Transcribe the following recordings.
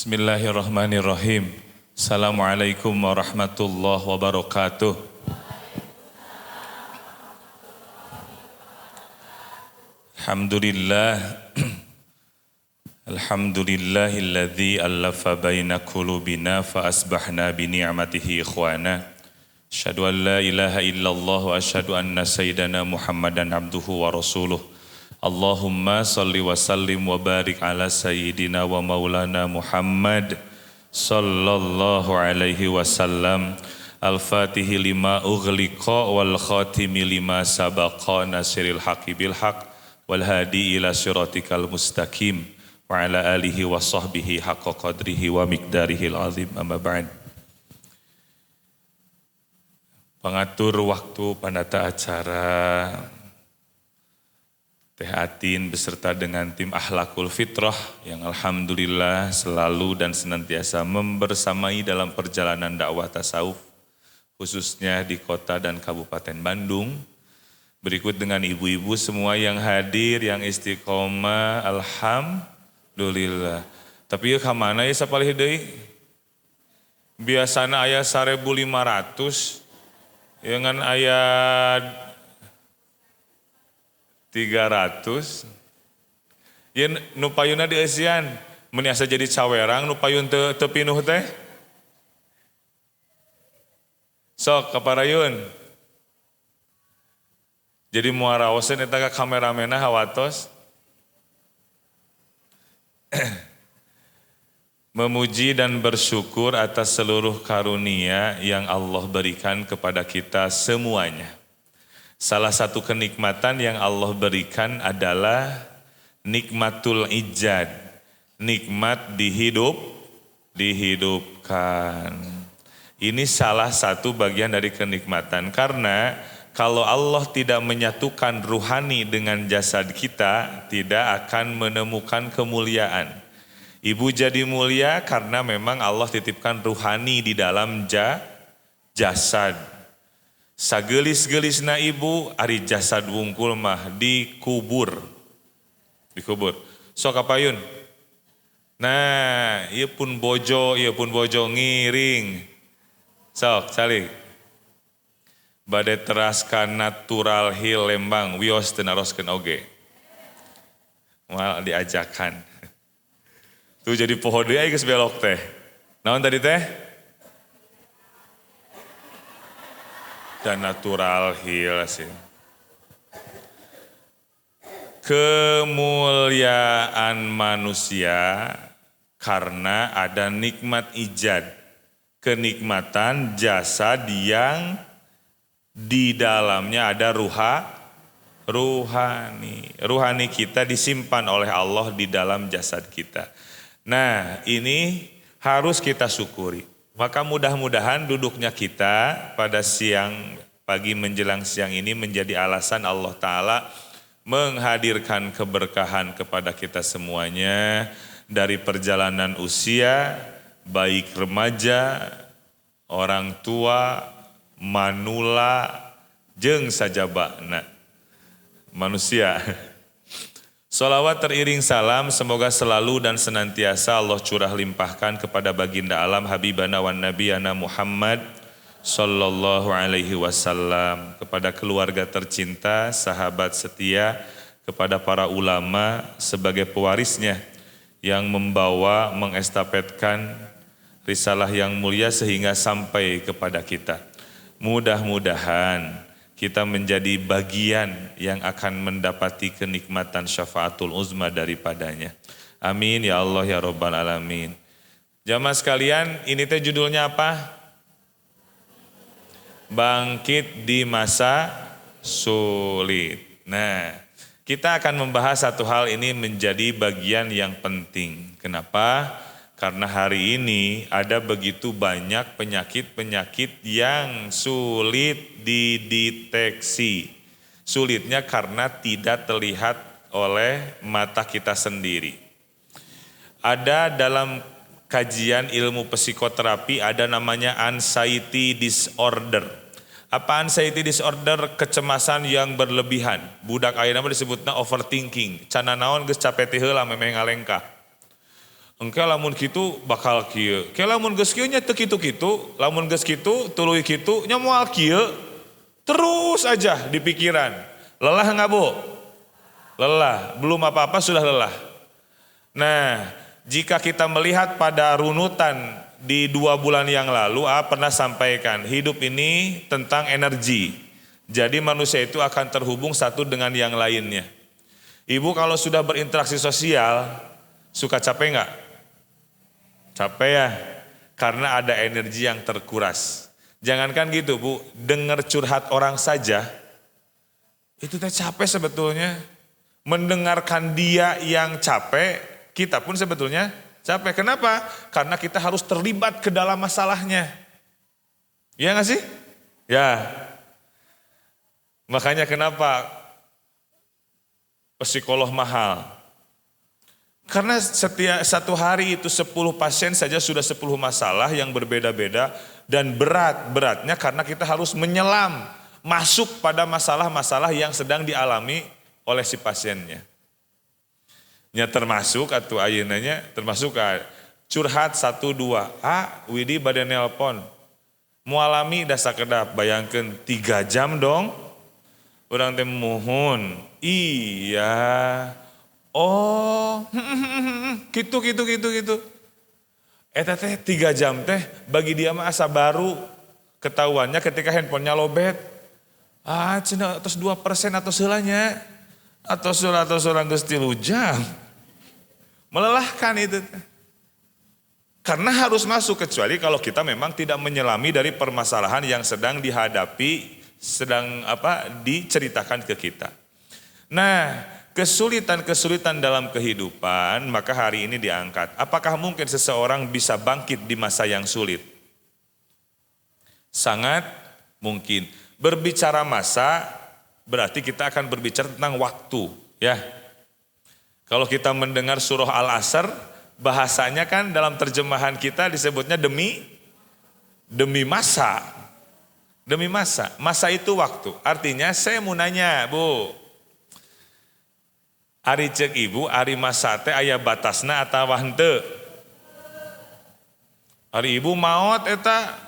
Bismillahirrahmanirrahim. Assalamualaikum warahmatullahi wabarakatuh. Alhamdulillah. Alhamdulillahilladzi allafa baina qulubina fa asbahna bi ni'matihi ikhwana. Asyhadu an la ilaha illallah wa asyhadu anna sayyidana Muhammadan abduhu wa rasuluh. Allahumma salli wa sallim wa barik ala sayyidina wa maulana Muhammad sallallahu alaihi wasallam. Al-Fatihi lima ughliqa wal khatimi lima sabaqa nasiril haqqi bil haqq wal hadi ila siratikal mustaqim wa ala alihi wa sahbihi haqqa qadrihi wa miqdarihil azim. Amma ba'd. Pengatur waktu penata acara Teh Atin beserta dengan tim Akhlakul Fitrah yang alhamdulillah selalu dan senantiasa membersamai dalam perjalanan dakwah tasawuf khususnya di kota dan kabupaten Bandung. Berikut dengan ibu-ibu semua yang hadir, yang istiqomah, alhamdulillah. Tapi ya kemana ya sapalih deui? Biasana aya 1.500, ya ngan aya 300. Ya nu payuna di eusian, mun asa jadi cawerang nu payun teu pinuh teh. Sok kaparayun. Jadi muaraoseun eta ka kameramena hawatos. Memuji dan bersyukur atas seluruh karunia yang Allah berikan kepada kita semuanya. Salah satu kenikmatan yang Allah berikan adalah nikmatul ijad, nikmat dihidupkan. Ini salah satu bagian dari kenikmatan karena kalau Allah tidak menyatukan ruhani dengan jasad kita, tidak akan menemukan kemuliaan. Ibu jadi mulia karena memang Allah titipkan ruhani di dalam jasad. Sagelis-gelisna ibu ari jasad wungkul mah dikubur. Sok kapayun. Nah, ieu pun bojo ngiring. Sok calik. Bade teraskan natural hill Lembang wios teu naroskeun oge. Moal diajakan. Tuh jadi poho deui geus belok teh. Naon tadi teh? Dan natural hill sih. Kemuliaan manusia karena ada nikmat ijad, kenikmatan jasad yang di dalamnya ada ruhani. Ruhani kita disimpan oleh Allah di dalam jasad kita. Nah, ini harus kita syukuri. Maka mudah-mudahan duduknya kita pada pagi menjelang siang ini menjadi alasan Allah Ta'ala menghadirkan keberkahan kepada kita semuanya dari perjalanan usia, baik remaja, orang tua, manula, jeung sajabana manusia. Salawat teriring salam semoga selalu dan senantiasa Allah curah limpahkan kepada baginda alam Habibana wan Nabiyana Muhammad sallallahu alaihi wasallam, kepada keluarga tercinta, sahabat setia, kepada para ulama sebagai pewarisnya yang membawa mengestafetkan risalah yang mulia sehingga sampai kepada kita. Mudah-mudahan kita menjadi bagian yang akan mendapati kenikmatan syafaatul uzma daripadanya. Amin ya Allah ya Rabbal alamin. Jamaah sekalian, ini teh judulnya apa? Bangkit di masa sulit. Nah, kita akan membahas satu hal ini menjadi bagian yang penting. Kenapa? Karena hari ini ada begitu banyak penyakit-penyakit yang sulit dideteksi. Sulitnya karena tidak terlihat oleh mata kita sendiri. Ada dalam kajian ilmu psikoterapi ada namanya anxiety disorder. Apa anxiety disorder? Kecemasan yang berlebihan. Budak ayeuna mah disebutna overthinking. Cana naon geus capek ti heula memeh ngalengkah. engke lamun kitu bakal kieu. Ke lamun geus kieu nya teu kitu-kitu, lamun geus kitu tuluy kitu nya moal kieu. Terus aja di pikiran. Lelah enggak, Bu? Lelah, belum apa-apa sudah lelah. Nah, jika kita melihat pada runutan di 2 bulan yang lalu, pernah sampaikan, hidup ini tentang energi. Jadi manusia itu akan terhubung satu dengan yang lainnya. Ibu kalau sudah berinteraksi sosial, suka capek enggak? Capek ya, karena ada energi yang terkuras. Jangankan gitu, Bu, dengar curhat orang saja, itu teh capek sebetulnya. Mendengarkan dia yang capek, kita pun sebetulnya capek. Kenapa? Karena kita harus terlibat ke dalam masalahnya. Iya nggak sih? Ya. Makanya kenapa psikolog mahal? Karena setiap satu hari itu 10 pasien saja sudah 10 masalah yang berbeda-beda dan beratnya karena kita harus menyelam masuk pada masalah-masalah yang sedang dialami oleh si pasiennya. Nya termasuk atau ayeunanya termasuk curhat 1 2. Widi bade nelpon. Mualami da sakedap bayangkeun 3 jam dong. Urang teh muhun. Iya. Oh, gitu. Eta teh 3 jam teh bagi dia mah asa baru. Ketahuannya ketika handphonenya lobet. Cenah atos 2% atau seulanya. Atau surang geus 3 jam. Melelahkan itu. Karena harus masuk kecuali kalau kita memang tidak menyelami dari permasalahan yang sedang dihadapi, diceritakan ke kita. Nah, kesulitan-kesulitan dalam kehidupan, maka hari ini diangkat. Apakah mungkin seseorang bisa bangkit di masa yang sulit? Sangat mungkin. Berbicara masa, berarti kita akan berbicara tentang waktu. Ya. Kalau kita mendengar surah Al-Asr, bahasanya kan dalam terjemahan kita disebutnya demi masa. Demi masa. Masa itu waktu. Artinya saya mau nanya, Bu. Ari cek ibu, ari masa teh aya batasna atawa henteu? Ari ibu maot eta.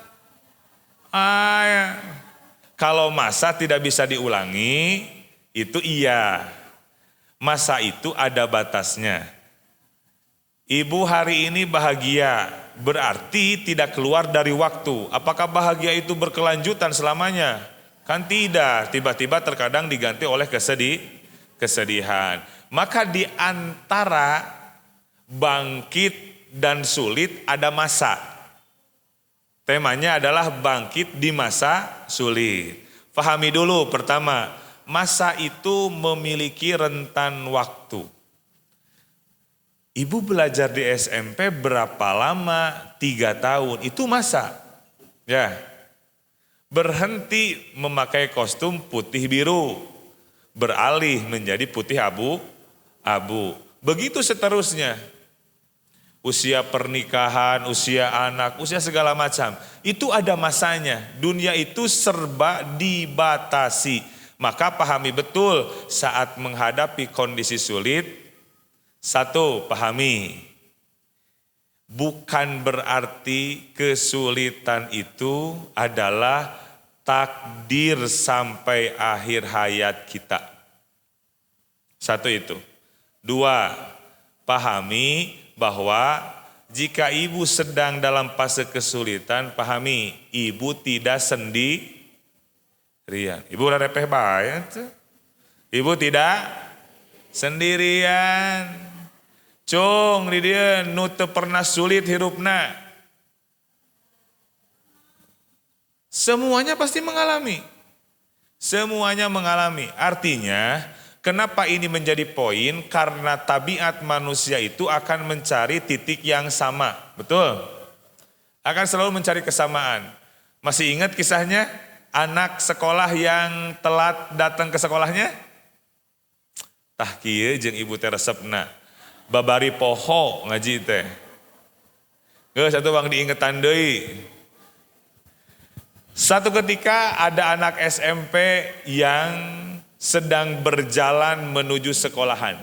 Kalau masa tidak bisa diulangi, itu iya. Masa itu ada batasnya. Ibu hari ini bahagia, berarti tidak keluar dari waktu. Apakah bahagia itu berkelanjutan selamanya? Kan tidak, tiba-tiba terkadang diganti oleh kesedihan. Maka di antara bangkit dan sulit ada masa. Temanya adalah bangkit di masa sulit. Pahami dulu pertama, masa itu memiliki rentan waktu. Ibu belajar di SMP berapa lama? 3 tahun, itu masa. Ya. Berhenti memakai kostum putih biru, beralih menjadi putih abu. Begitu seterusnya. Usia pernikahan, usia anak, usia segala macam. Itu ada masanya. Dunia itu serba dibatasi. Maka pahami betul saat menghadapi kondisi sulit. 1, pahami. Bukan berarti kesulitan itu adalah takdir sampai akhir hayat kita. 1 itu. 2, pahami bahwa jika ibu sedang dalam fase kesulitan, pahami ibu tidak sendirian. Ibu udah repeh banget. Ibu tidak sendirian. Cung di dia nu teu pernah sulit hirupna. Semuanya pasti mengalami. Semuanya mengalami. Artinya kenapa ini menjadi poin? Karena tabiat manusia itu akan mencari titik yang sama. Betul? Akan selalu mencari kesamaan. Masih ingat kisahnya? Anak sekolah yang telat datang ke sekolahnya? Tah kieu jeung ibu teh resepna. Babari poho ngaji teh. Geus atuh bang diingetan deui. Satu ketika ada anak SMP yang sedang berjalan menuju sekolahan.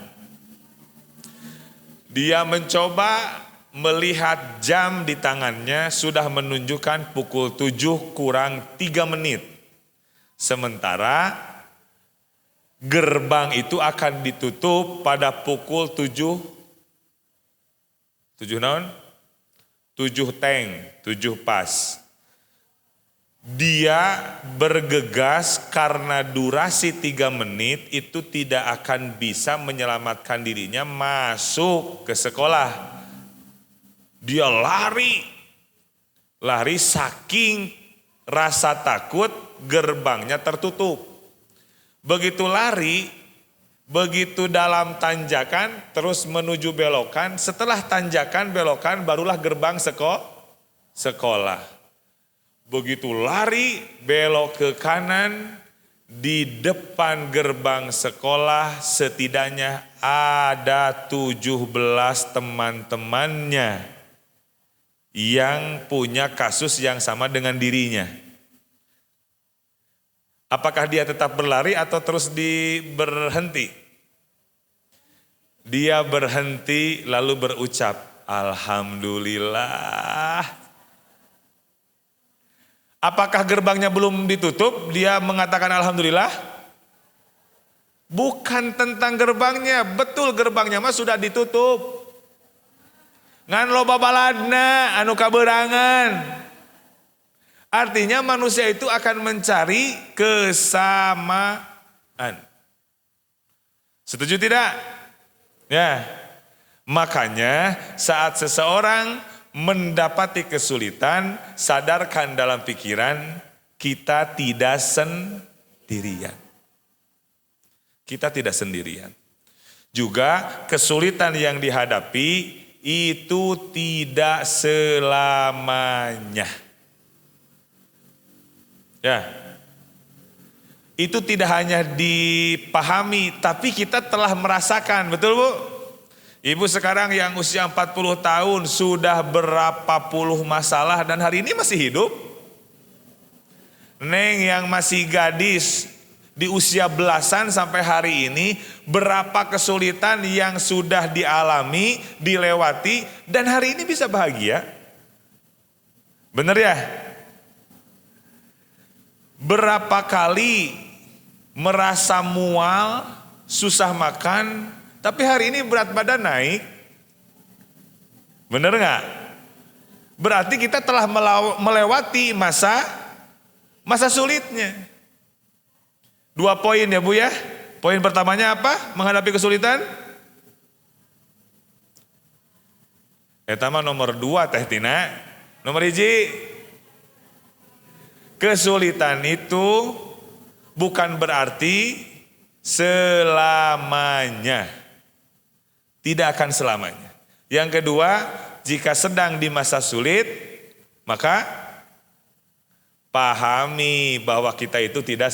Dia mencoba melihat jam di tangannya sudah menunjukkan pukul 7 kurang 3 menit. Sementara gerbang itu akan ditutup pada pukul 7 naon? 7 teng, 7 pas. Dia bergegas karena durasi 3 menit itu tidak akan bisa menyelamatkan dirinya masuk ke sekolah. Dia lari saking rasa takut gerbangnya tertutup. Begitu lari, begitu dalam tanjakan terus menuju belokan, setelah tanjakan belokan barulah gerbang sekolah. Begitu lari belok ke kanan, di depan gerbang sekolah setidaknya ada 17 teman-temannya yang punya kasus yang sama dengan dirinya. Apakah dia tetap berlari atau terus berhenti? Dia berhenti lalu berucap, Alhamdulillah. Apakah gerbangnya belum ditutup? Dia mengatakan Alhamdulillah? Bukan tentang gerbangnya, betul gerbangnya mah sudah ditutup. Ngan loba baladna anu kaberangan. Artinya manusia itu akan mencari kesamaan. Setuju tidak? Ya. Makanya saat seseorang mendapati kesulitan, sadarkan dalam pikiran kita tidak sendirian. Kita tidak sendirian. Juga kesulitan yang dihadapi itu tidak selamanya. Ya. Itu tidak hanya dipahami, tapi kita telah merasakan, betul Bu? Ibu sekarang yang usia 40 tahun sudah berapa puluh masalah dan hari ini masih hidup. Neng yang masih gadis di usia belasan sampai hari ini berapa kesulitan yang sudah dialami, dilewati dan hari ini bisa bahagia. Bener ya? Berapa kali merasa mual, susah makan, tapi hari ini berat badan naik. Bener gak? Berarti kita telah melewati masa sulitnya. 2 poin ya Bu ya. Poin pertamanya apa? Menghadapi kesulitan. Eta mah nomor 2 Teh Tina. Nomor 1. Kesulitan itu bukan berarti selamanya. Tidak akan selamanya. Yang kedua, jika sedang di masa sulit, maka pahami bahwa kita itu tidak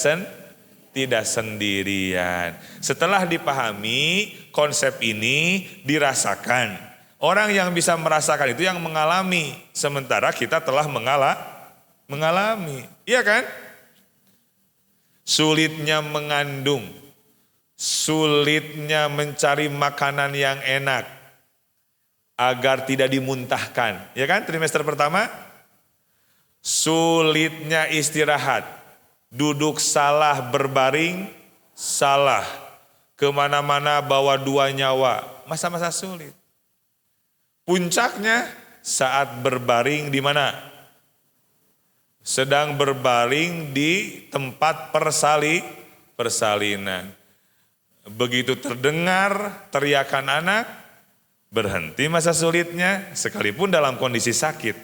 sendirian. Setelah dipahami, konsep ini dirasakan. Orang yang bisa merasakan itu yang mengalami, sementara kita telah mengalami. Iya kan? Sulitnya mengandung, sulitnya mencari makanan yang enak agar tidak dimuntahkan. Ya kan? Trimester pertama, sulitnya istirahat, duduk salah, berbaring salah, kemana-mana bawa 2 nyawa, masa-masa sulit. Puncaknya saat berbaring di mana? Sedang berbaring di tempat persalinan. Begitu terdengar teriakan anak, berhenti masa sulitnya sekalipun dalam kondisi sakit.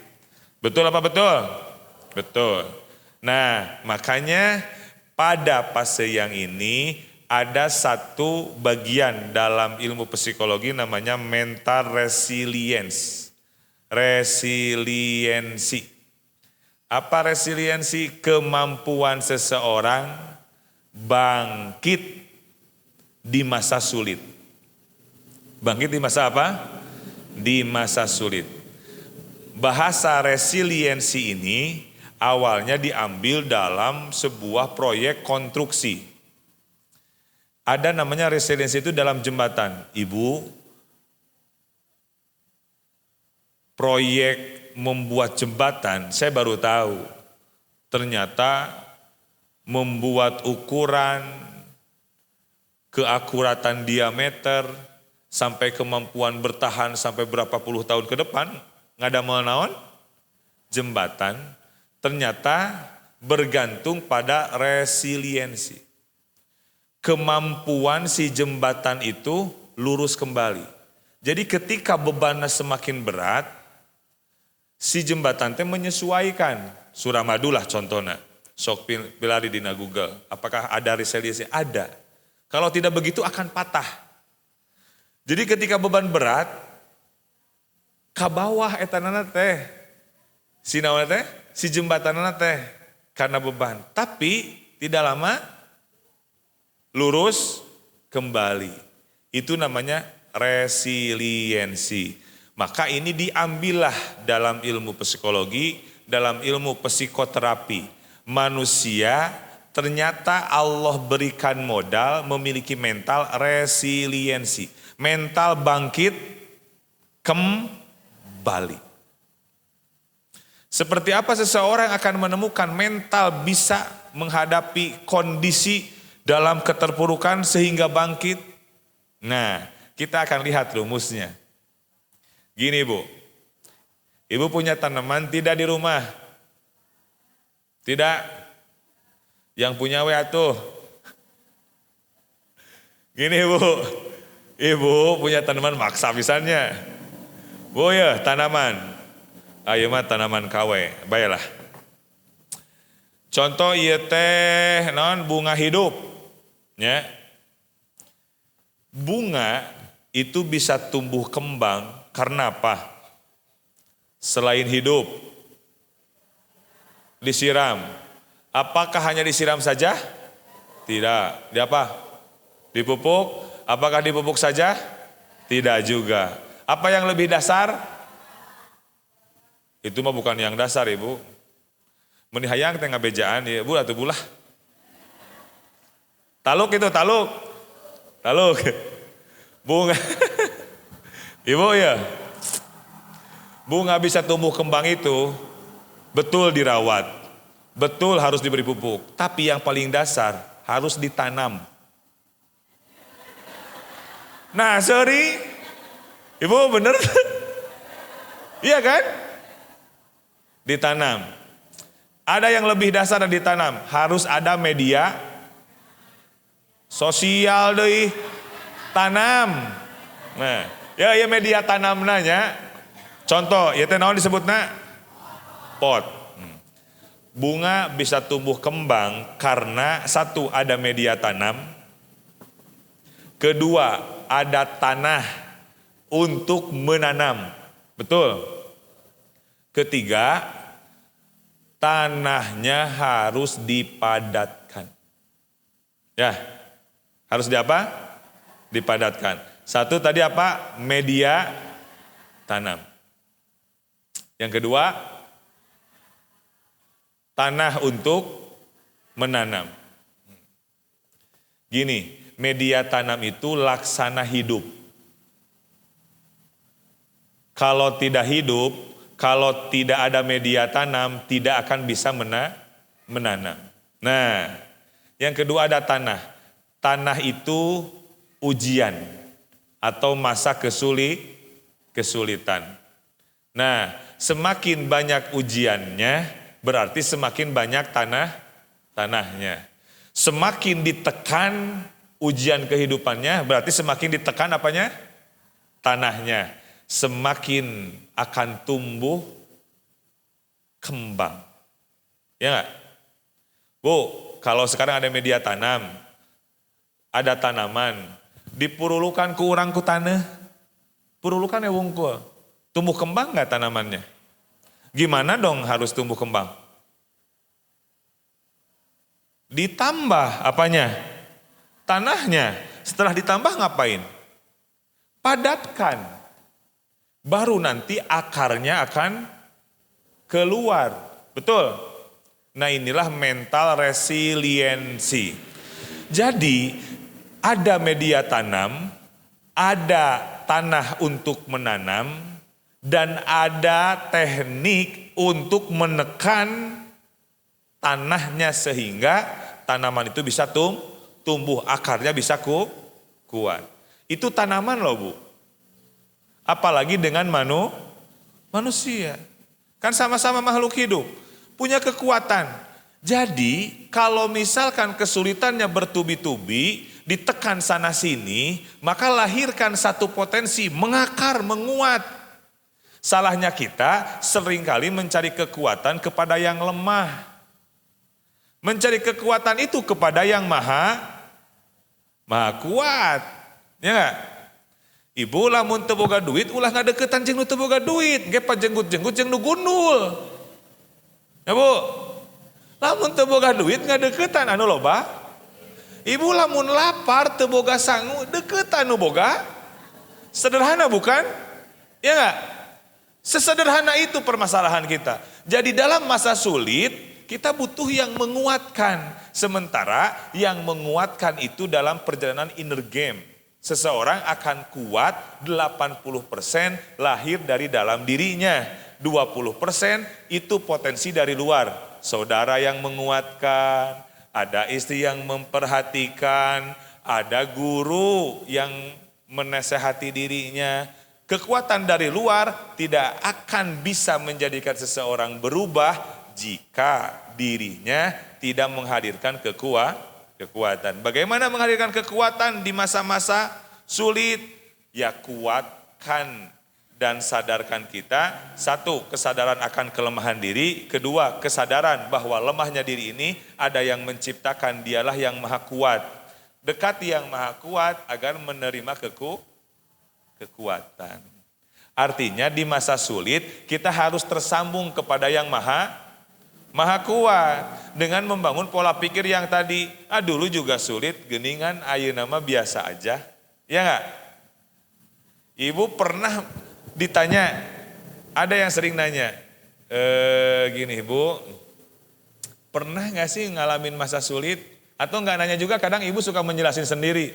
Betul apa betul? Betul. Nah, makanya pada fase yang ini ada satu bagian dalam ilmu psikologi namanya mental resilience. Resiliensi. Apa resiliensi? Kemampuan seseorang bangkit di masa sulit. Bangkit di masa apa? Di masa sulit. Bahasa resiliensi ini awalnya diambil dalam sebuah proyek konstruksi. Ada namanya resiliensi itu dalam jembatan. Ibu, proyek membuat jembatan, saya baru tahu. Ternyata membuat ukuran, keakuratan diameter, sampai kemampuan bertahan sampai berapa puluh tahun ke depan, ngada menaon jembatan, ternyata bergantung pada resiliensi. Kemampuan si jembatan itu lurus kembali. Jadi ketika bebannya semakin berat, si jembatan teh menyesuaikan. Suramadu lah contohnya. Sok pilari di Google. Apakah ada resiliensi? Ada. Kalau tidak begitu akan patah. Jadi ketika beban berat, ka bawah etanana teh. Si naon teh? Si jembatanana teh karena beban. Tapi tidak lama lurus kembali. Itu namanya resiliensi. Maka ini diambillah dalam ilmu psikologi, dalam ilmu psikoterapi. Manusia ternyata Allah berikan modal memiliki mental resiliensi. Mental bangkit kembali. Seperti apa seseorang akan menemukan mental bisa menghadapi kondisi dalam keterpurukan sehingga bangkit? Nah, kita akan lihat rumusnya. Gini Bu, Ibu punya tanaman tidak di rumah? Tidak? Yang punya tuh. Gini Bu, Ibu punya tanaman maksa misalnya. Bu ya tanaman, ayo mah tanaman KW, baiklah. Contoh ieu teh naon bunga hidup. Ya. Bunga itu bisa tumbuh kembang karena apa? Selain hidup, disiram. Apakah hanya disiram saja? Tidak. Di apa? Dipupuk. Apakah dipupuk saja? Tidak juga. Apa yang lebih dasar? Itu mah bukan yang dasar Ibu. Meni hayang tengah bejaan ya, Bu atuh bulah. Taluk itu, taluk. Taluk. Bunga. Ibu ya. Bunga bisa tumbuh kembang itu betul dirawat. Betul harus diberi pupuk. Tapi yang paling dasar harus ditanam. Nah, sorry. Ibu bener? Iya kan? Ditanam. Ada yang lebih dasar dan ditanam. Harus ada media sosial deh. Tanam. Nah, ya media tanam nanya. Contoh, ya teh naon disebutna? Pot. Bunga bisa tumbuh kembang karena satu ada media tanam. Kedua, ada tanah untuk menanam. Betul? Ketiga, tanahnya harus dipadatkan. Ya, harus di apa? Dipadatkan. Satu tadi apa? Media tanam. Yang kedua, tanah untuk menanam. Gini, media tanam itu laksana hidup. Kalau tidak hidup, kalau tidak ada media tanam, tidak akan bisa menanam. Nah, yang kedua ada tanah. Tanah itu ujian atau masa kesulitan. Nah, semakin banyak ujiannya, berarti semakin banyak tanahnya. Semakin ditekan ujian kehidupannya, berarti semakin ditekan apanya? Tanahnya. Semakin akan tumbuh kembang. Ya gak? Bu, kalau sekarang ada media tanam, ada tanaman, dipurulukan ku urang ku tanah, purulukan ya wungkul. Tumbuh kembang gak tanamannya? Gimana dong harus tumbuh kembang? Ditambah apanya? Tanahnya. Setelah ditambah ngapain? Padatkan. Baru nanti akarnya akan keluar. Betul? Nah inilah mental resiliensi. Jadi ada media tanam, ada tanah untuk menanam, Dan ada teknik untuk menekan tanahnya sehingga tanaman itu bisa tumbuh, akarnya bisa kuat. Itu tanaman loh Bu. Apalagi dengan manusia. Kan sama-sama makhluk hidup, punya kekuatan. Jadi kalau misalkan kesulitannya bertubi-tubi, ditekan sana sini, maka lahirkan satu potensi mengakar, menguat. Salahnya kita seringkali mencari kekuatan kepada yang lemah. Mencari kekuatan itu kepada yang maha kuat. Ya enggak? Ibu lamun teu boga duit ulah ngadeukeutan jeung nu teu boga duit, ge pajenggut-jenggut jeung nu gundul. Ya Bu. Lamun teu boga duit ngadeukeutan anu loba. Ibu lamun lapar teu boga sangu, deukeut anu boga. Sederhana bukan? Ya enggak? Sesederhana itu permasalahan kita. Jadi dalam masa sulit kita butuh yang menguatkan. Sementara yang menguatkan itu dalam perjalanan inner game. Seseorang akan kuat 80% lahir dari dalam dirinya. 20% itu potensi dari luar. Saudara yang menguatkan, ada istri yang memperhatikan, ada guru yang menasehati dirinya. Kekuatan dari luar tidak akan bisa menjadikan seseorang berubah jika dirinya tidak menghadirkan kekuatan. Bagaimana menghadirkan kekuatan di masa-masa sulit? Ya kuatkan dan sadarkan kita. Satu, kesadaran akan kelemahan diri. Kedua, kesadaran bahwa lemahnya diri ini ada yang menciptakan, dialah yang maha kuat. Dekati yang maha kuat agar menerima kekuatan. Artinya di masa sulit kita harus tersambung kepada yang maha kuat dengan membangun pola pikir yang tadi. Dulu juga sulit, geningan ayeuna mah biasa aja. Ya enggak? Ibu pernah ditanya, ada yang sering nanya, gini Ibu, pernah gak sih ngalamin masa sulit? Atau enggak nanya juga, kadang ibu suka menjelasin sendiri.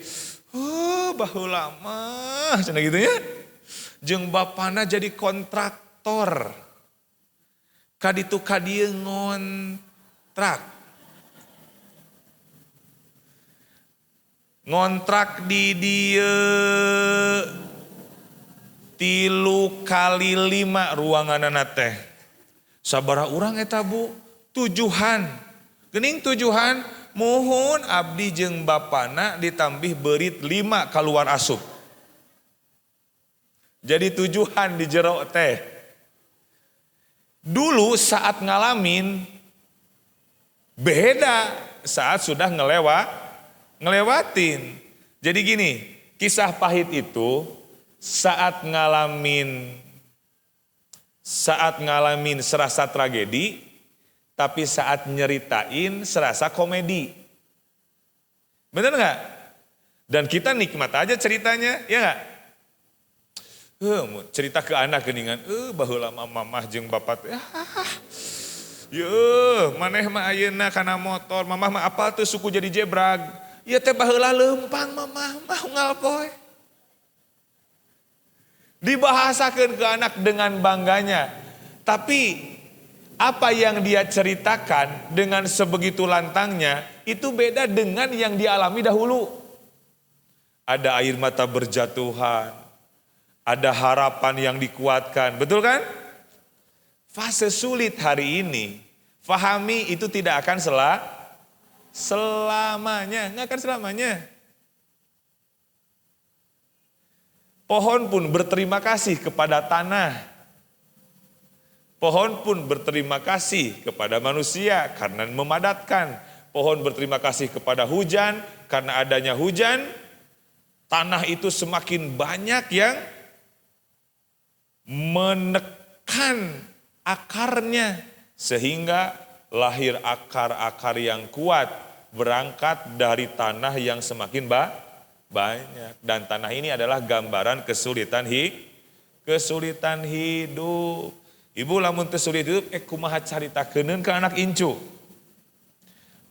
Baheula mah, cenah gitu ya. Jeung bapana jadi kontraktor. Kaditu kadieu ngontrak. Ngontrak di dieu 3 kali 5 ruanganana teh. Sabaraha urang eta Bu? 7-an. Geuning 7-an, mohon abdi jeung bapana ditambih beurit 5 keluar asup. Jadi 7-an di jero teh. Dulu saat ngalamin beda saat sudah ngelewatin. Jadi gini, kisah pahit itu saat ngalamin serasa tragedi, tapi saat nyeritain serasa komedi. Bener nggak? Dan kita nikmat aja ceritanya, ya nggak? Cerita ke anak geningan, baheula mamah jeung bapak teh. Maneh mah ayeuna kana motor, mamah mah apal tuh suku jadi jebrag. Ieu teh baheula leumpang mamah mah unggal poe. Dibahasakeun ke anak dengan bangganya. Tapi apa yang dia ceritakan dengan sebegitu lantangnya itu beda dengan yang dialami dahulu. Ada air mata berjatuhan. Ada harapan yang dikuatkan, betul kan? Fase sulit hari ini, fahami itu tidak akan selamanya, nggak akan selamanya. Pohon pun berterima kasih kepada tanah. Pohon pun berterima kasih kepada manusia karena memadatkan. Pohon berterima kasih kepada hujan karena adanya hujan. Tanah itu semakin banyak yang menekan akarnya sehingga lahir akar-akar yang kuat berangkat dari tanah yang semakin banyak. Dan tanah ini adalah gambaran kesulitan hidup. Ibu lamun teu sulit hidup, kumaha caritakeun ke anak incu.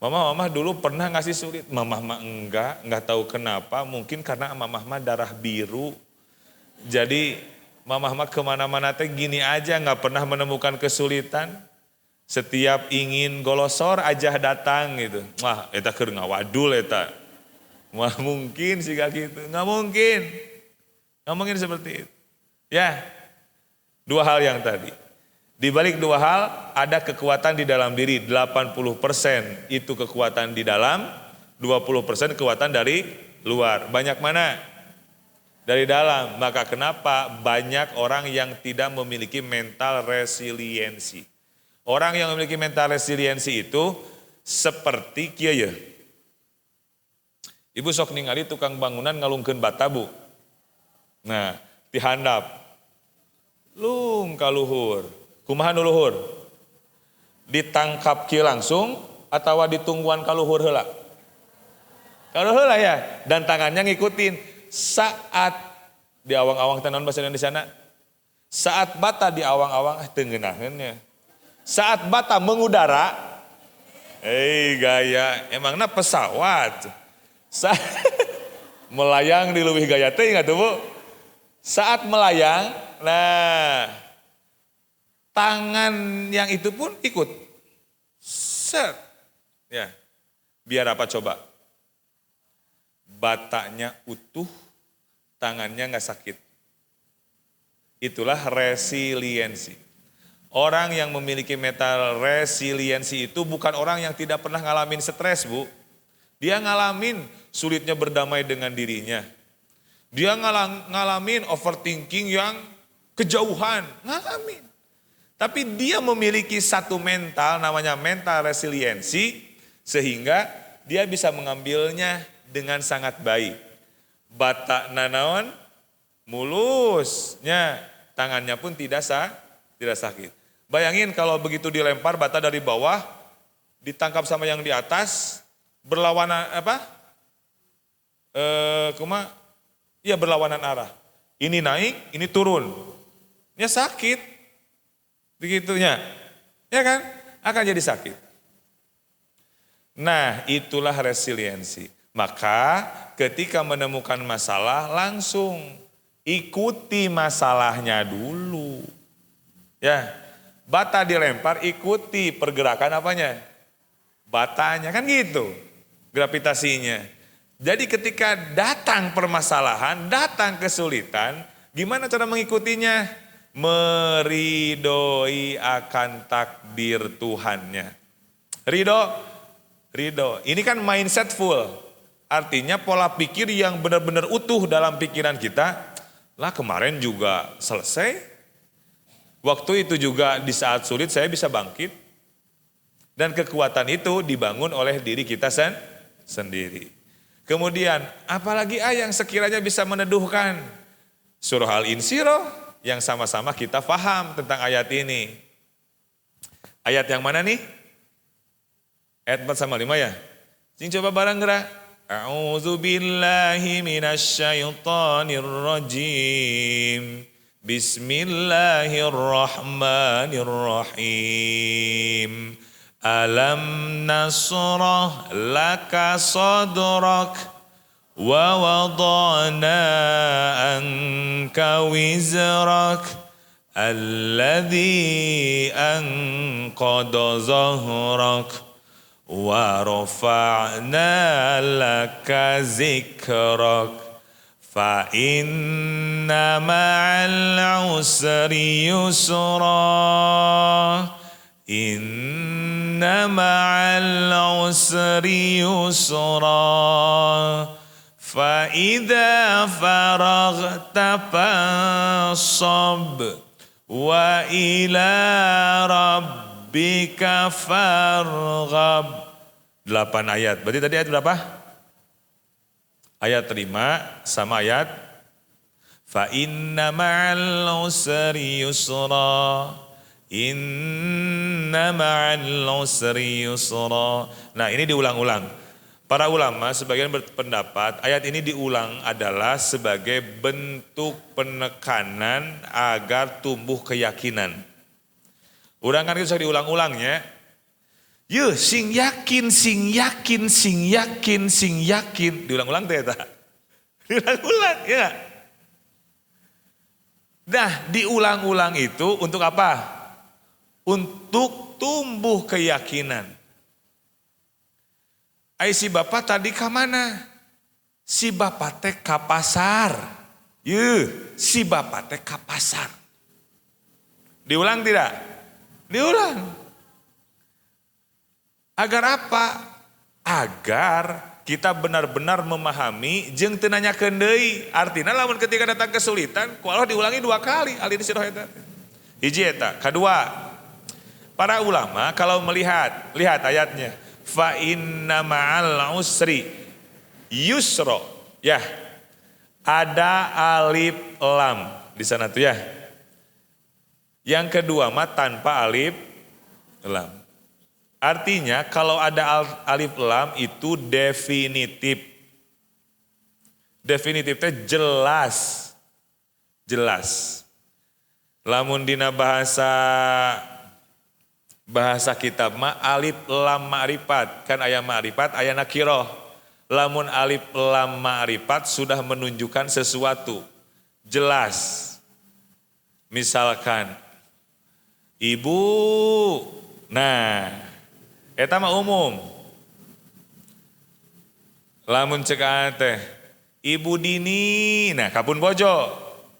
Mama dulu pernah ngasih sulit, mamah mah enggak tahu kenapa, mungkin karena mamah mah darah biru. Jadi Mamah mah kemana-mana teh gini aja nggak pernah menemukan kesulitan. Setiap ingin golosor aja datang gitu. Wah, eta keur ngawadul eta. Wah mungkin sih kayak gitu. Nggak mungkin. Nggak mungkin seperti itu. Ya, dua hal yang tadi. Di balik dua hal ada kekuatan di dalam diri. 80% itu kekuatan di dalam, 20% kekuatan dari luar. Banyak mana? Dari dalam. Maka kenapa banyak orang yang tidak memiliki mental resiliensi. Orang yang memiliki mental resiliensi itu seperti kieu ya. Ibu sok ningali tukang bangunan ngalungkeun bata bu. Nah, dihandap. Lung ka luhur. Kumaha nu luhur? Ditangkap kieu langsung atawa ditungguan ka luhur heula? Ka luhur heula ya. Dan tangannya ngikutin. Saat di awang-awang tenan bahasa Indonesia na. Saat bata di awang-awang teu ngeunaheun ya. Saat bata mengudara, gaya, emangnya pesawat. Melayang di leuwih gaya teh ingat tuh bu. Saat melayang, nah tangan yang itu pun ikut. Set. Ya. Biar apa coba? Batanya utuh, tangannya nggak sakit. Itulah resiliensi. Orang yang memiliki mental resiliensi itu bukan orang yang tidak pernah ngalamin stres bu. Dia ngalamin sulitnya berdamai dengan dirinya. Dia ngalamin overthinking yang kejauhan. Ngalamin. Tapi dia memiliki satu mental namanya mental resiliensi. Sehingga dia bisa mengambilnya dengan sangat baik. Bata nanaon mulusnya. Tangannya pun tidak sakit. Bayangin kalau begitu dilempar bata dari bawah, ditangkap sama yang di atas, berlawanan apa? Berlawanan arah. Ini naik, ini turun. Ya sakit. Begitunya. Ya kan? Akan jadi sakit. Nah, itulah resiliensi. Maka ketika menemukan masalah langsung ikuti masalahnya dulu. Ya. Bata dilempar, ikuti pergerakan apanya? Batanya, kan gitu gravitasinya. Jadi ketika datang permasalahan, datang kesulitan, gimana cara mengikutinya? Meridoi akan takdir Tuhannya. Ridho. Ini kan mindset full. Artinya pola pikir yang benar-benar utuh dalam pikiran kita. Lah kemarin juga selesai. Waktu itu juga di saat sulit saya bisa bangkit. Dan kekuatan itu dibangun oleh diri kita sendiri. Kemudian apalagi yang sekiranya bisa meneduhkan. Surah Al-Insyirah yang sama-sama kita paham tentang ayat ini. Ayat yang mana nih? Ayat 4 sama 5 ya? Sing coba bareng gerak. A'udzu billahi minasyaitonir rajim. Bismillahirrahmanirrahim. Alam nasrah laka sadrak wa wada'na anka wizrak alladhi anqadha zahrak wa rafa'na laka zikrak. Fa inna ma'al usri yusra. Inna ma'al usri yusra. Fa idza faraghta fansab wa ila rabbika farghab. 8 ayat. Berarti tadi ayat berapa? Ayat 5 sama ayat fa inna ma'al usri yusra. Inna ma'al usri yusra. Nah, ini diulang-ulang. Para ulama sebagian berpendapat ayat ini diulang adalah sebagai bentuk penekanan agar tumbuh keyakinan. Urang kan bisa diulang-ulangnya. Yuh, sing yakin. Diulang-ulang teh eta. Diulang-ulang ya. Nah, diulang-ulang itu untuk apa? Untuk tumbuh keyakinan. Si bapak tadi ke mana? Si bapak teh ke pasar. Si bapak teh ke pasar. Diulang tidak? Diulang. Agar apa? Agar kita benar-benar memahami jeung teu nanyakeun deui. Artina lamun ketika datang kesulitan, ku Allah diulangi 2 kali alin sirah eta. Hiji eta, kedua. Para ulama kalau melihat, lihat ayatnya. Fa inna ma'al usri yusra. Ya. Ada alif lam di sana tuh ya. Yang kedua mah tanpa alif lam. Artinya kalau ada alif lam itu definitif. Definitifnya jelas. Jelas. Lamun dina bahasa kitab mah alif lam ma'rifat. Kan aya ma'rifat, aya nakiroh. Lamun alif lam ma'rifat sudah menunjukkan sesuatu. Jelas. Misalkan ibu, nah eta mah umum. Lamun cek teh ibu Dini, nah kapun bojo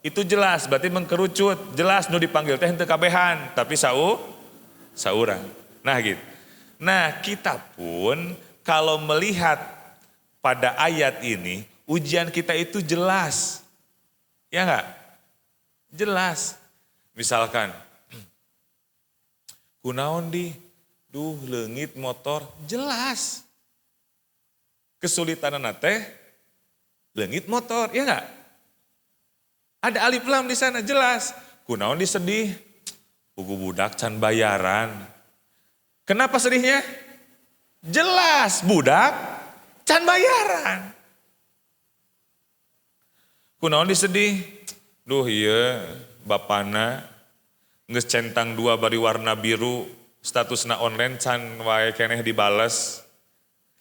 itu jelas berarti mengkerucut, jelas nu dipanggil teh henteu kabehan tapi saurang. Nah gitu. Nah kita pun kalau melihat pada ayat ini ujian kita itu jelas. Ya enggak? Jelas. Misalkan kunaon di duh leungit motor jelas. Kesulitan teh leungit motor, ya enggak? Ada alif lam di sana jelas. Kunaon disedih? Pugu budak can bayaran. Kenapa sedihnya? Jelas budak can bayaran. Kunaon disedih? Duh iya bapana geus centang 2 bari warna biru, statusna online can wae keneh dibales.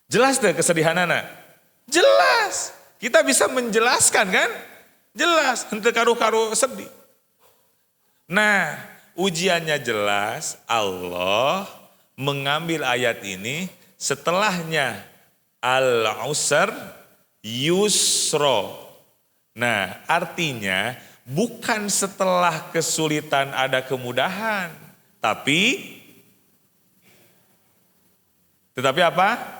Jelas deh kesedihanana? Jelas. Kita bisa menjelaskan kan? Jelas, henteu karu-karu sedih. Nah, ujiannya jelas, Allah mengambil ayat ini setelahnya al-usr yusro. Nah, artinya bukan setelah kesulitan ada kemudahan, tetapi apa?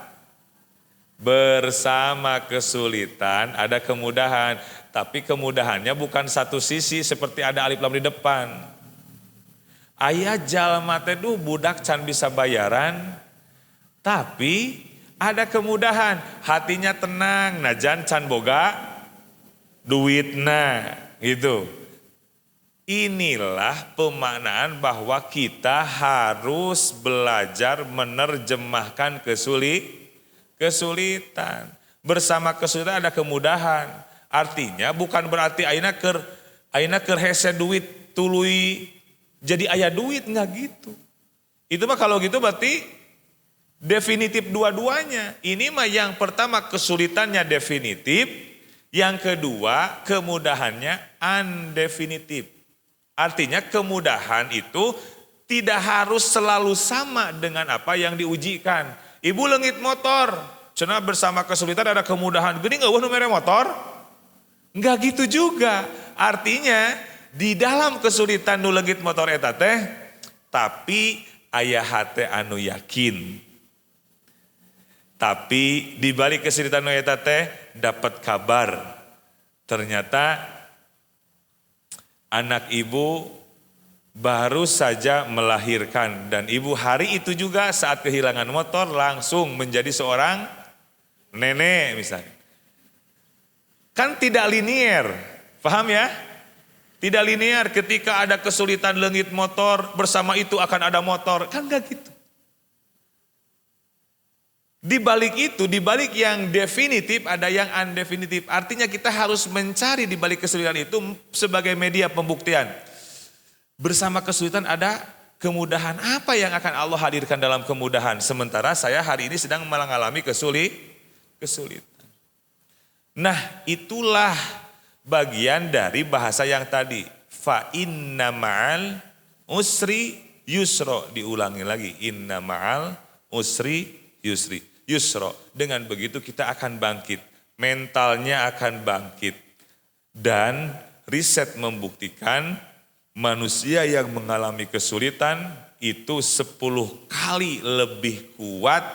Bersama kesulitan ada kemudahan, tapi kemudahannya bukan satu sisi seperti ada alif lam di depan. Aya jalma teh duh budak can bisa bayaran, tapi ada kemudahan, hatinya tenang, najan can boga duitna gitu. Inilah pemaknaan bahwa kita harus belajar menerjemahkan kesulitan. Bersama kesulitan ada kemudahan. Artinya bukan berarti ayeuna keur hese duit tuluy jadi aya duit, enggak gitu. Itu mah kalau gitu berarti definitif dua-duanya. Ini mah yang pertama kesulitannya definitif, yang kedua kemudahannya undefinitif. Artinya kemudahan itu tidak harus selalu sama dengan apa yang diujikan. Ibu leungit motor, cenah bersama kesulitan ada kemudahan. Geuning eueuh nu mere motor? Enggak gitu juga. Artinya di dalam kesulitan nu leungit motor eta teh, tapi aya hate anu yakin. Tapi di balik kesulitan nu eta teh dapat kabar. Ternyata anak ibu baru saja melahirkan dan ibu hari itu juga saat kehilangan motor langsung menjadi seorang nenek misalnya. Kan tidak linier, paham ya? Tidak linier ketika ada kesulitan leungit motor bersama itu akan ada motor, kan gak gitu. Di balik itu, di balik yang definitif ada yang undefinitif. Artinya kita harus mencari di balik kesulitan itu sebagai media pembuktian. Bersama kesulitan ada kemudahan. Apa yang akan Allah hadirkan dalam kemudahan? Sementara saya hari ini sedang mengalami kesulitan. Nah, itulah bagian dari bahasa yang tadi. fa inna ma'al usri yusro. Diulangi lagi, inna ma'al usri yusro. Dengan begitu kita akan bangkit, mentalnya akan bangkit. Dan riset membuktikan manusia yang mengalami kesulitan itu 10 kali lebih kuat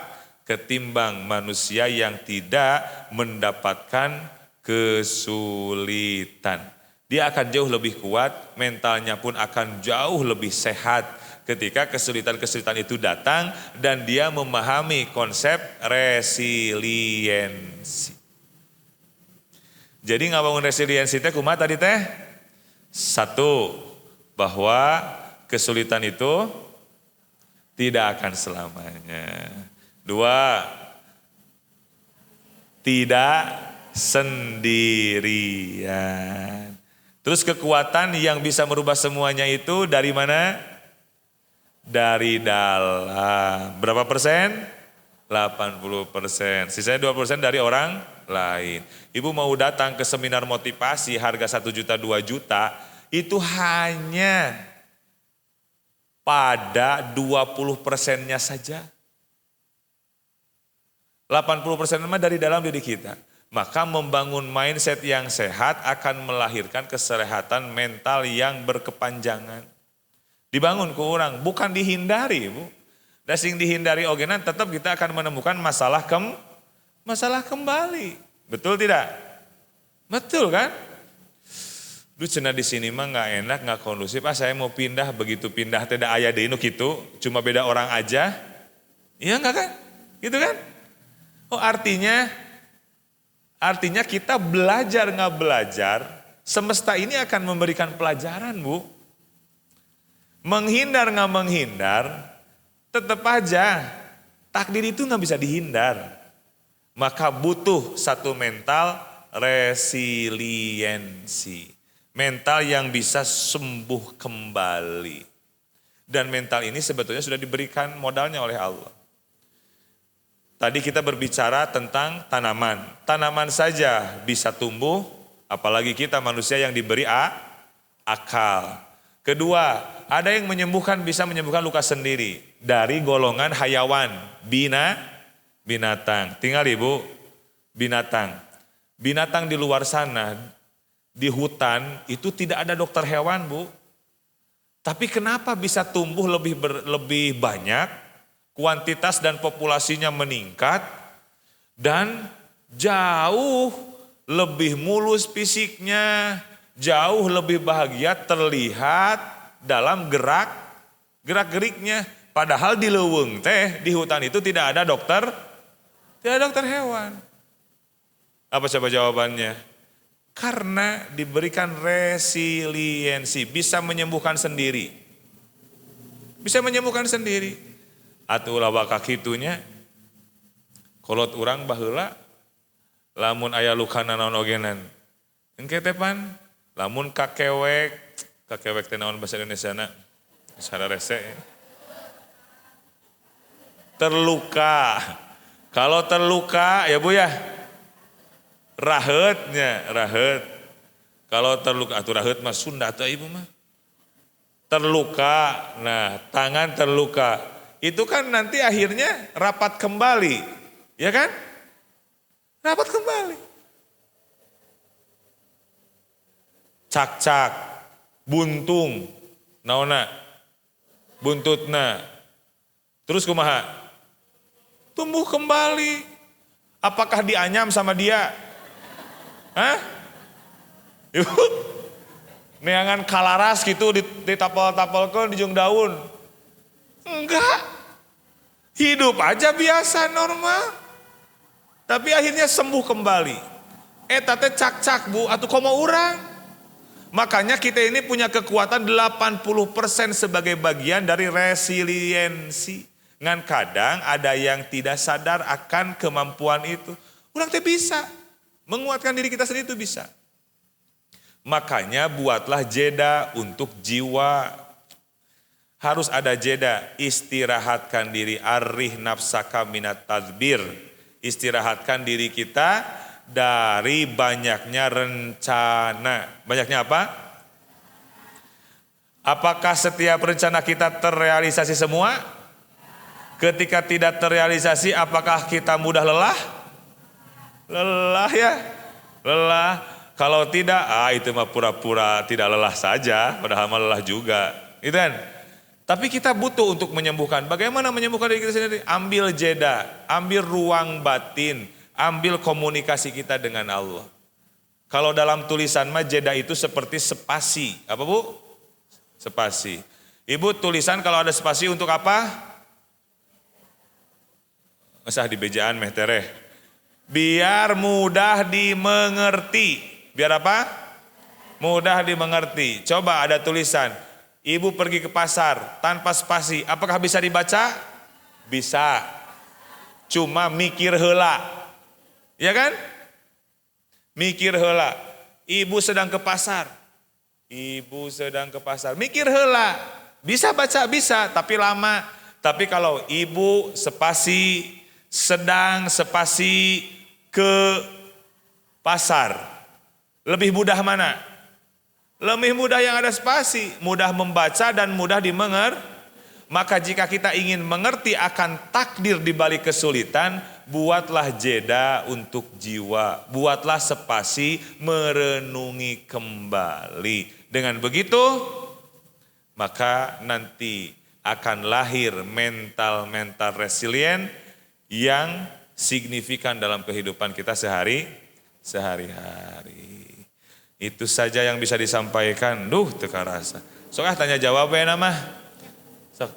ketimbang manusia yang tidak mendapatkan kesulitan. Dia akan jauh lebih kuat, mentalnya pun akan jauh lebih sehat ketika kesulitan-kesulitan itu datang dan dia memahami konsep resiliensi. Jadi ngabangun resiliensi teh kumaha tadi teh? 1, bahwa kesulitan itu tidak akan selamanya. 2, tidak sendirian. Terus kekuatan yang bisa merubah semuanya itu dari mana? Dari dalam. Berapa persen? 80%. Sisanya 20% dari orang lain. Ibu mau datang ke seminar motivasi harga 1 juta 2 juta itu hanya pada 20%-nya saja. 80% mah dari dalam diri kita. Maka membangun mindset yang sehat akan melahirkan kesehatan mental yang berkepanjangan. Dibangun ke orang, bukan dihindari, Bu. Dan sing dihindari ogenan tetap kita akan menemukan masalah kembali. Betul tidak? Betul kan? Duh cenah di sini mah nggak enak, nggak kondusif. Saya mau pindah, begitu pindah tidak aya deui nu kitu, cuma beda orang aja. Iya enggak kan? Gitu kan? Oh artinya kita belajar nggak belajar, semesta ini akan memberikan pelajaran, Bu. Menghindar nggak menghindar, tetap aja takdir itu nggak bisa dihindar. Maka butuh satu mental resiliensi. Mental yang bisa sembuh kembali. Dan mental ini sebetulnya sudah diberikan modalnya oleh Allah. Tadi kita berbicara tentang tanaman. Tanaman saja bisa tumbuh, apalagi kita manusia yang diberi akal. Kedua, ada yang bisa menyembuhkan luka sendiri. Dari golongan hayawan, binatang. Tinggal Ibu, binatang. Binatang di luar sana, di hutan, itu tidak ada dokter hewan, Bu. Tapi kenapa bisa tumbuh lebih banyak? Kuantitas dan populasinya meningkat dan jauh lebih mulus fisiknya, jauh lebih bahagia terlihat dalam gerak-geriknya. Padahal di leuweung teh, di hutan itu tidak ada dokter hewan. Apa coba jawabannya? Karena diberikan resiliensi, bisa menyembuhkan sendiri. Bisa menyembuhkan sendiri. Atuh ulah baka kitunya, kolot urang baheula, lamun aya luka naon ogenan. Engke teh pan, lamun kakewek teh naon bahasa Indonesiana, sada rese. Terluka, kalau terluka ya Bu ya, rahet. Kalau terluka, atuh rahet mah Sunda tuh Ibu mah. Terluka, nah tangan terluka. Itu kan nanti akhirnya rapat kembali, ya kan? Rapat kembali. Cak-cak, buntung, naona, buntutna. Terus kumaha? Tumbuh kembali. Apakah dianyam sama dia? Hah? Neangan kalaras gitu ditapal-tapalkan di jung daun. Enggak. Hidup aja biasa normal. Tapi akhirnya sembuh kembali. Eta teh cak-cak Bu, atuh komo urang. Makanya kita ini punya kekuatan 80% sebagai bagian dari resiliensi. Ngan kadang ada yang tidak sadar akan kemampuan itu. Urang teh bisa. Menguatkan diri kita sendiri itu bisa. Makanya buatlah jeda untuk jiwa. Harus ada jeda, istirahatkan diri, arih nafsaka minat tadbir. Istirahatkan diri kita dari banyaknya rencana. Banyaknya apa? Apakah setiap rencana kita terrealisasi semua? Ketika tidak terrealisasi, apakah kita mudah lelah? Lelah ya, lelah. Kalau tidak, itu mah pura-pura tidak lelah saja, padahal mah lelah juga, gitu kan? Tapi kita butuh untuk menyembuhkan. Bagaimana menyembuhkan diri kita sendiri? Ambil jeda, ambil ruang batin, ambil komunikasi kita dengan Allah. Kalau dalam tulisan mah jeda itu seperti spasi, apa Bu? Spasi. Ibu tulisan kalau ada spasi untuk apa? Usah di bejaan meh tereh. Biar mudah dimengerti. Biar apa? Mudah dimengerti. Coba ada tulisan, ibu pergi ke pasar tanpa spasi, apakah bisa dibaca? Bisa. Cuma mikir heula. Ya kan? Mikir heula. Ibu sedang ke pasar. Ibu sedang ke pasar. Mikir heula. Bisa baca? Bisa, tapi lama. Tapi kalau ibu spasi, sedang spasi ke pasar, lebih mudah mana? Lebih mudah yang ada spasi, mudah membaca dan mudah dimengerti. Maka jika kita ingin mengerti akan takdir di balik kesulitan, buatlah jeda untuk jiwa, buatlah spasi merenungi kembali. Dengan begitu, maka nanti akan lahir mental resilient yang signifikan dalam kehidupan kita sehari-hari. Itu saja yang bisa disampaikan. Teka rasa. Sok tanya jawab ya nama. Sok.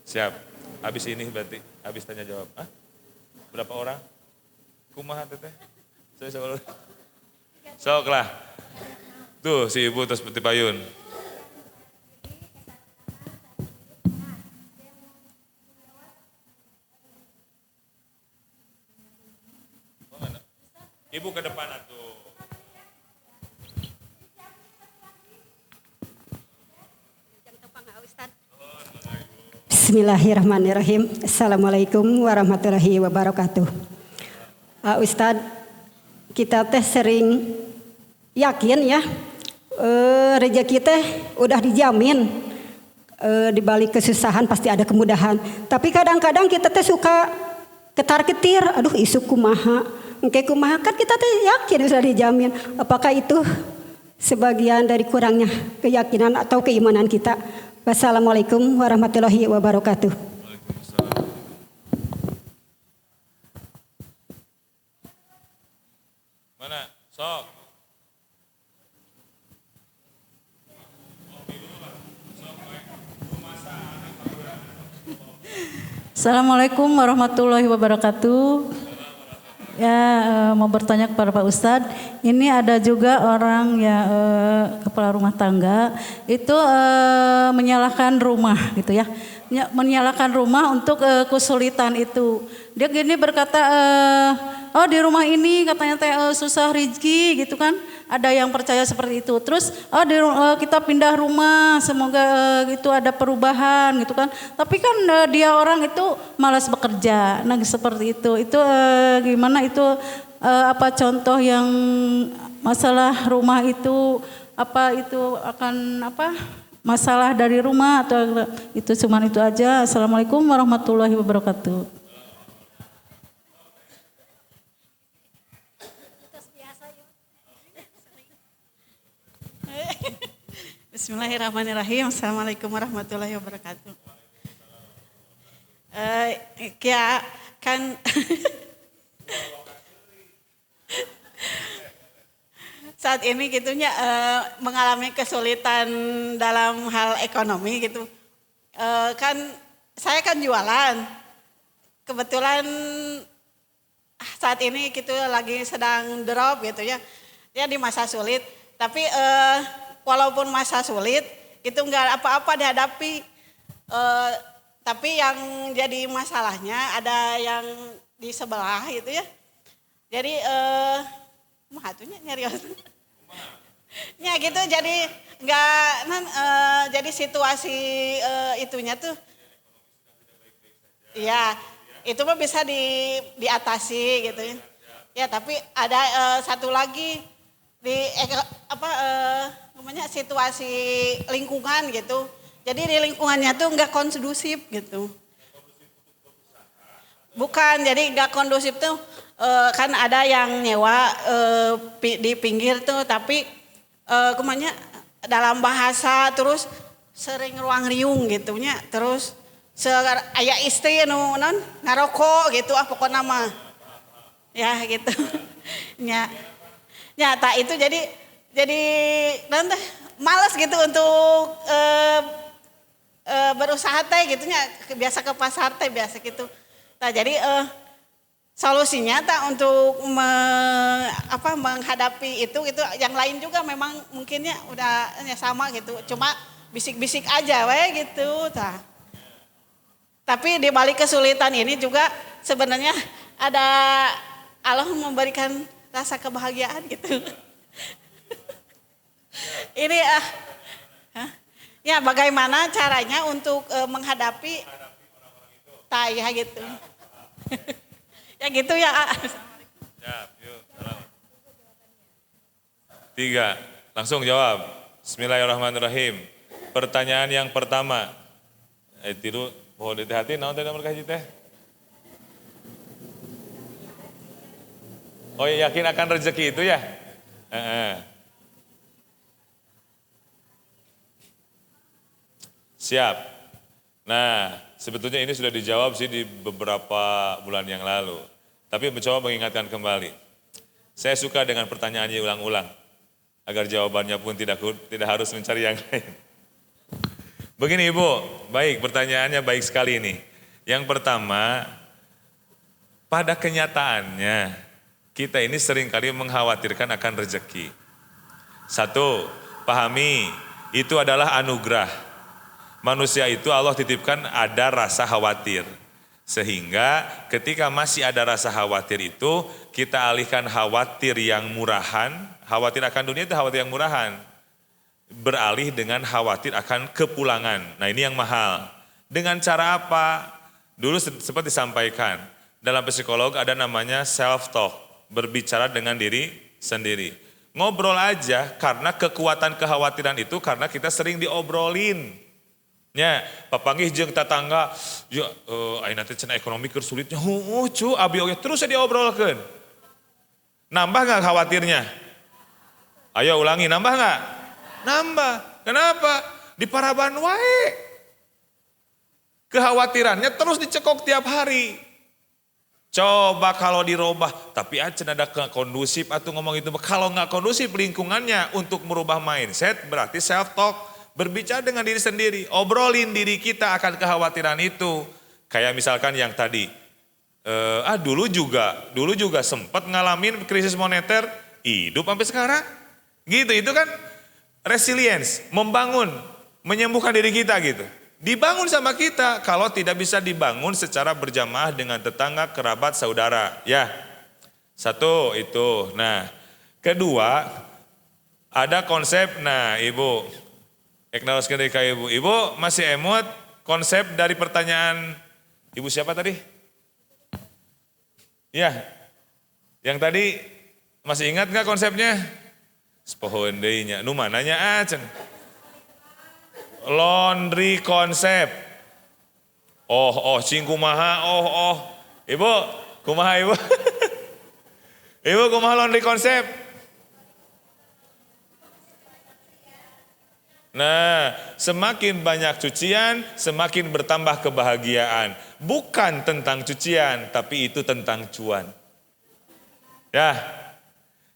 Siap. Habis ini berarti habis tanya jawab. Berapa orang? Kumaha teteh? Sok lah. Tuh si ibu terus putih payun. Ibu ke depan atuh. Bismillahirrahmanirrahim. Assalamualaikum warahmatullahi wabarakatuh. Ustadz, kita teh sering yakin ya, rezeki teh udah dijamin, di balik kesusahan pasti ada kemudahan. Tapi kadang-kadang kita teh suka ketar-ketir, aduh isu kumaha, engke kumaha, kan kita teh yakin sudah dijamin. Apakah itu sebagian dari kurangnya keyakinan atau keimanan kita? Wassalamualaikum warahmatullahi wabarakatuh. Mana? Sok. Assalamualaikum warahmatullahi wabarakatuh. Ya, mau bertanya kepada Pak Ustadz, ini ada juga orang ya kepala rumah tangga itu menyalahkan rumah gitu ya, menyalahkan rumah untuk kesulitan itu. Dia gini berkata, oh di rumah ini katanya teh susah rezeki gitu kan. Ada yang percaya seperti itu. Terus kita pindah rumah, semoga itu ada perubahan gitu kan. Tapi kan dia orang itu malas bekerja. Nah seperti itu. Itu gimana itu apa contoh yang masalah rumah itu, apa itu akan apa masalah dari rumah atau itu cuman itu aja. Assalamualaikum warahmatullahi wabarakatuh. Bismillahirrahmanirrahim. Assalamualaikum warahmatullahi wabarakatuh. Ya kan saat ini gitunya mengalami kesulitan dalam hal ekonomi gitu. Kan saya kan jualan. Kebetulan saat ini gitu lagi sedang drop gitu ya. Ya di masa sulit. Tapi walaupun masa sulit itu enggak apa-apa dihadapi. Tapi yang jadi masalahnya ada yang di sebelah gitu ya. Jadi mahatunya nyari ya gitu jadi enggak jadi situasi itunya tuh ya itu mah bisa diatasi gitu ya. Ya tapi ada satu lagi di namanya situasi lingkungan gitu. Jadi di lingkungannya tuh nggak kondusif gitu. Bukan, jadi nggak kondusif tuh kan ada yang nyewa di pinggir tuh, tapi kemanya dalam bahasa terus sering ruang riung gitunya, terus aya istri nu non ngarokok gitu pokoknya mah ya gitu. Nyata itu jadi nanti males gitu untuk berusaha teh gitunya, biasa ke pasar teh biasa gitu. Nah jadi solusinya tak untuk menghadapi itu yang lain juga memang mungkinnya udah sama gitu, cuma bisik-bisik aja gitu tah. Tapi di balik kesulitan ini juga sebenarnya ada Allah memberikan rasa kebahagiaan gitu. Ini ya bagaimana caranya untuk menghadapi taya gitu. Ya gitu ya. Siap, yuk, salam. 3, langsung jawab. Bismillahirrahmanirrahim. Pertanyaan yang pertama. Tiru, mohon hati-hati, naon teh nomor kahiji teh? Oh yakin akan rezeki itu ya? Siap. Nah, sebetulnya ini sudah dijawab sih di beberapa bulan yang lalu. Tapi mencoba mengingatkan kembali. Saya suka dengan pertanyaannya ulang-ulang. Agar jawabannya pun tidak harus mencari yang lain. Begini Ibu, baik pertanyaannya baik sekali ini. Yang pertama, pada kenyataannya kita ini seringkali mengkhawatirkan akan rezeki. 1, pahami itu adalah anugerah. Manusia itu Allah titipkan ada rasa khawatir. Sehingga ketika masih ada rasa khawatir itu, kita alihkan khawatir yang murahan, khawatir akan dunia itu khawatir yang murahan. Beralih dengan khawatir akan kepulangan. Nah ini yang mahal. Dengan cara apa? Dulu sempat disampaikan, dalam psikolog ada namanya self-talk, berbicara dengan diri sendiri. Ngobrol aja, karena kekuatan kekhawatiran itu karena kita sering diobrolin. Ya, papanggih jeung tatangga, ya ayeuna teh cenah ekonomi keur sulitnya. Cu, abi oge terus diobrolkeun. Nambah enggak khawatirnya? Ayo ulangi, nambah enggak? Nambah. Kenapa? Di paraban wae. Kekhawatirannya terus dicekok tiap hari. Coba kalau dirubah, tapi aja ada kondusif atau ngomong itu. Kalau nggak kondusif lingkungannya untuk merubah mindset berarti self talk. Berbicara dengan diri sendiri, obrolin diri kita akan kekhawatiran itu. Kayak misalkan yang tadi, dulu juga sempat ngalamin krisis moneter, hidup sampai sekarang. Gitu, itu kan resilience, membangun, menyembuhkan diri kita gitu. Dibangun sama kita, kalau tidak bisa dibangun secara berjamaah dengan tetangga, kerabat, saudara. Ya, 1 itu. Nah, kedua, ada konsep, nah Ibu, eknaloskeun deui ka Ibu. Ibu masih emot konsep dari pertanyaan Ibu siapa tadi? Ya, yang tadi masih ingat nggak konsepnya? Sepohoeun deui nya. Nu mananya acan? Laundry konsep. Cing kumaha? Ibu, kumaha Ibu? Ibu kumaha laundry konsep? Nah, semakin banyak cucian, semakin bertambah kebahagiaan. Bukan tentang cucian, tapi itu tentang cuan. Ya,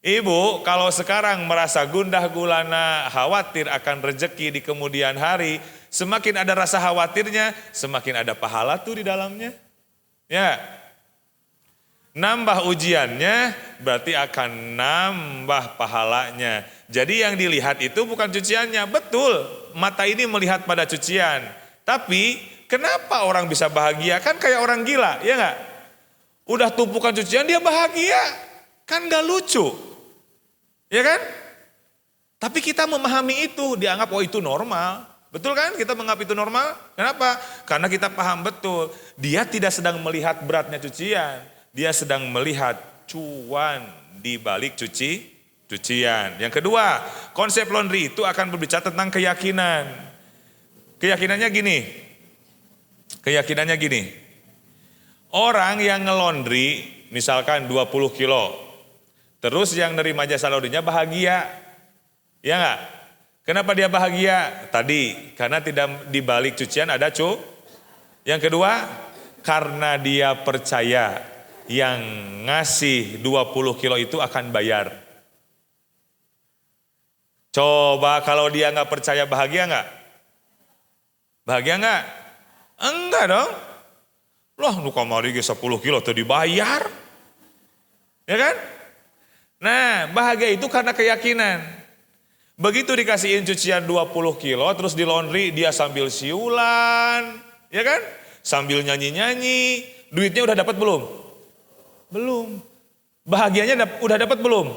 Ibu kalau sekarang merasa gundah gulana, khawatir akan rezeki di kemudian hari, semakin ada rasa khawatirnya, semakin ada pahala tuh di dalamnya. Ya, nambah ujiannya berarti akan nambah pahalanya. Jadi yang dilihat itu bukan cuciannya, betul mata ini melihat pada cucian. Tapi kenapa orang bisa bahagia? Kan kayak orang gila, ya enggak? Udah tumpukan cucian dia bahagia, kan gak lucu. Ya kan? Tapi kita memahami itu, dianggap itu normal. Betul kan? Kita menganggap itu normal. Kenapa? Karena kita paham betul, dia tidak sedang melihat beratnya cucian. Dia sedang melihat cuan di balik Cucian. Yang kedua, konsep laundry itu akan berbicara tentang keyakinan. Keyakinannya gini. Orang yang ngelondri misalkan 20 kilo. Terus yang nerima jasa laundrynya bahagia. Ya enggak? Kenapa dia bahagia? Tadi, karena tidak dibalik cucian ada Yang kedua, karena dia percaya yang ngasih 20 kilo itu akan bayar. Coba kalau dia nggak percaya bahagia nggak? Bahagia nggak? Enggak dong. Loh, nu kamari ge 10 kilo tuh dibayar. Ya kan? Nah, bahagia itu karena keyakinan. Begitu dikasihin cucian 20 kilo terus di laundry dia sambil siulan, ya kan? Sambil nyanyi-nyanyi, duitnya udah dapat belum? Belum. Bahagianya udah dapat belum?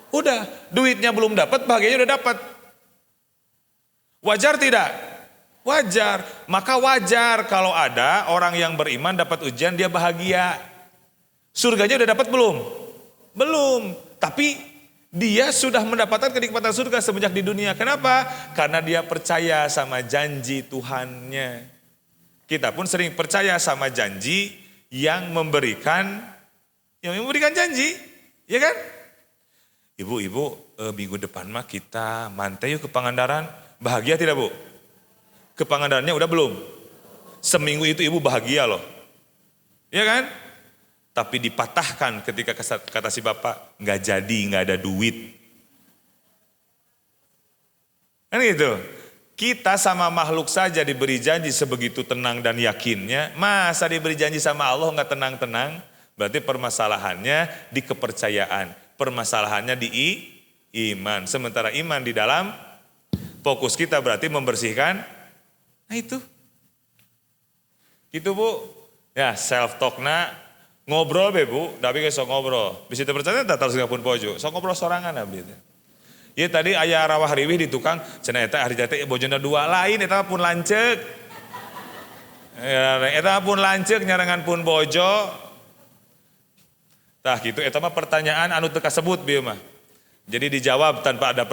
Udah, duitnya belum dapat, bahagianya udah dapat. Wajar tidak? Wajar. Maka wajar kalau ada orang yang beriman dapat ujian dia bahagia. Surganya udah dapat belum? Belum. Tapi dia sudah mendapatkan kenikmatan surga semenjak di dunia. Kenapa? Karena dia percaya sama janji Tuhannya. Kita pun sering percaya sama janji yang memberikan janji, ya kan? Ibu, minggu depan mah kita mantai yuk ke Pangandaran. Bahagia tidak Bu? Ke Pangandarannya udah belum? Seminggu itu ibu bahagia loh. Ya kan? Tapi dipatahkan ketika kata si bapak, nggak jadi, nggak ada duit. Kan gitu. Kita sama makhluk saja diberi janji sebegitu tenang dan yakinnya. Masa diberi janji sama Allah nggak tenang-tenang? Berarti permasalahannya di kepercayaan. Permasalahannya di iman. Sementara iman di dalam fokus kita berarti membersihkan. Nah itu. Gitu Bu. Ya self talk ngobrol be Bu. Tapi sok ngobrol. Bisa percaya tak tahu pun pojo. Sok ngobrol sorangan abdi. Ya tadi aya rawah riwih di tukang. Cenah eta hari teh bojona dua lain eta pun lancek. Eta pun lancek nyarangan pun bojo. Tah gitu, eta mah pertanyaan anu teu kasebut bieu mah. Jadi dijawab tanpa ada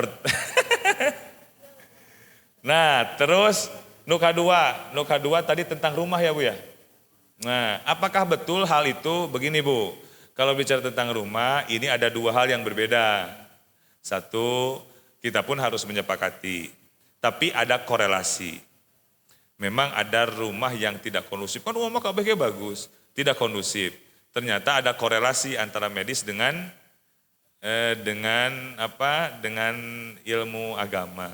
Nah, terus nu kadua tadi tentang rumah ya Bu ya. Nah, apakah betul hal itu? Begini Bu, kalau bicara tentang rumah, ini ada dua hal yang berbeda. Satu, kita pun harus menyepakati, tapi ada korelasi. Memang ada rumah yang tidak kondusif, kan rumah kabeh bagus, tidak kondusif. Ternyata ada korelasi antara medis dengan ilmu agama.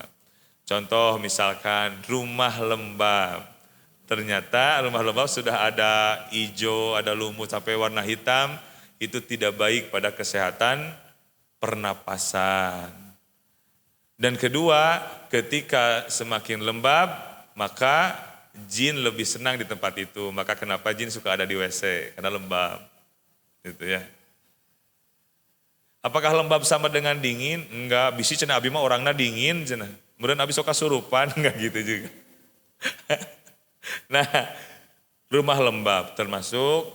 Contoh misalkan rumah lembab. Ternyata rumah lembab sudah ada hijau, ada lumut sampai warna hitam, itu tidak baik pada kesehatan pernapasan. Dan kedua, ketika semakin lembab, maka jin lebih senang di tempat itu. Maka kenapa jin suka ada di WC? Karena lembab. Gitu ya. Apakah lembab sama dengan dingin? Enggak, bisi cenah abi mah orangna dingin cenah. Kemudian abi sok kasurupan, enggak gitu juga. Nah, rumah lembab termasuk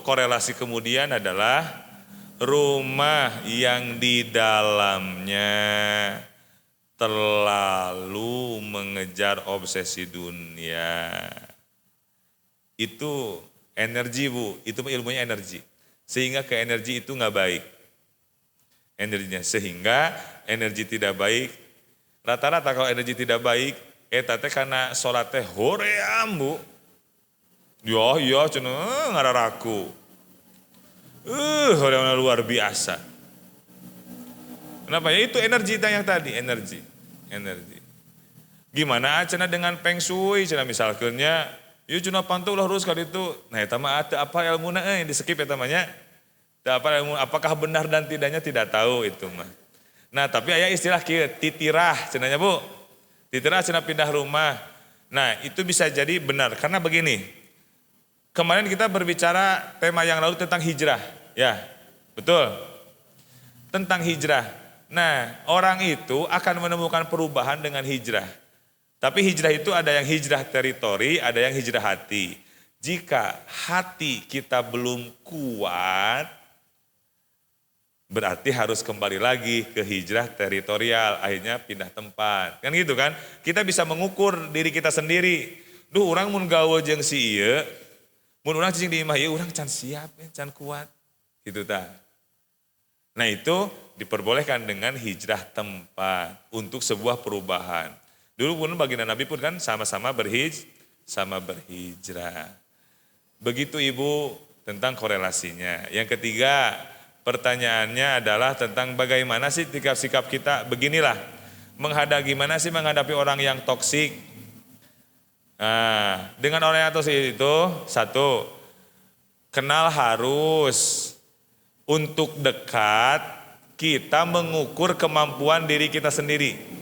korelasi kemudian adalah rumah yang di dalamnya terlalu mengejar obsesi dunia. Itu energi Bu, itu ilmunya energi. Sehingga ke energi itu nggak baik. Energinya, sehingga energi tidak baik. Rata-rata kalau energi tidak baik, teh karena sholat teh hoream Bu. Ya cenah ngararaku. Hoream luar biasa. Kenapa ya? Itu energi yang tadi, energi. Gimana cenah dengan feng shui, cenah misalkannya ieu cenah pantu ulah lurus ka ditu. Nah eta mah teu apa ilmuna di skip eta mah nya. Teu apa ilmu apakah benar dan tidaknya tidak tahu itu mah. Nah, tapi aya istilah kieu titirah cenah nya Bu. Titirah cenah pindah rumah. Nah, itu bisa jadi benar karena begini. Kemarin kita berbicara tema yang lalu tentang hijrah, ya. Betul. Tentang hijrah. Nah, orang itu akan menemukan perubahan dengan hijrah. Tapi hijrah itu ada yang hijrah teritori, ada yang hijrah hati. Jika hati kita belum kuat, Berarti harus kembali lagi ke hijrah teritorial, akhirnya pindah tempat. Kan gitu kan? Kita bisa mengukur diri kita sendiri. Duh, orang mun gawe jeung si ieu, mun urang cicing di imah ieu urang can siap, can kuat. Gitu ta. Nah, itu diperbolehkan dengan hijrah tempat untuk sebuah perubahan. Dulu pun baginda Nabi pun kan sama-sama berhijrah. Begitu Ibu tentang korelasinya. Yang ketiga, pertanyaannya adalah tentang bagaimana sih sikap-sikap kita. Beginilah, gimana sih menghadapi orang yang toksik. Nah, dengan orang yang toksik itu, satu, kenal harus untuk dekat kita mengukur kemampuan diri kita sendiri.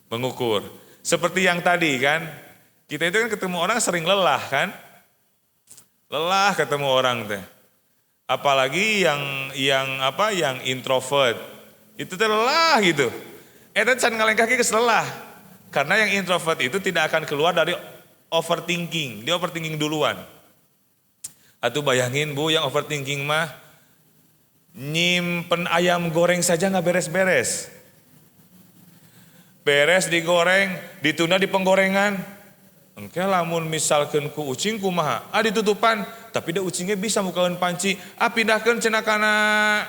Mengukur. Seperti yang tadi kan, kita itu kan ketemu orang sering lelah kan. Lelah ketemu orang teh. Apalagi yang introvert, itu lelah gitu. Eta can ngalengkake geus lelah. Karena yang introvert itu tidak akan keluar dari overthinking, dia overthinking duluan. Atuh bayangin Bu, yang overthinking mah nyimpen ayam goreng saja nggak beres-beres. Beres digoreng, ditunda di penggorengan. Engke lamun misalkeun ku ucing kumaha? Ditutupan, tapi da ucingnya bisa mukaeun panci. Pindahkeun cenah kana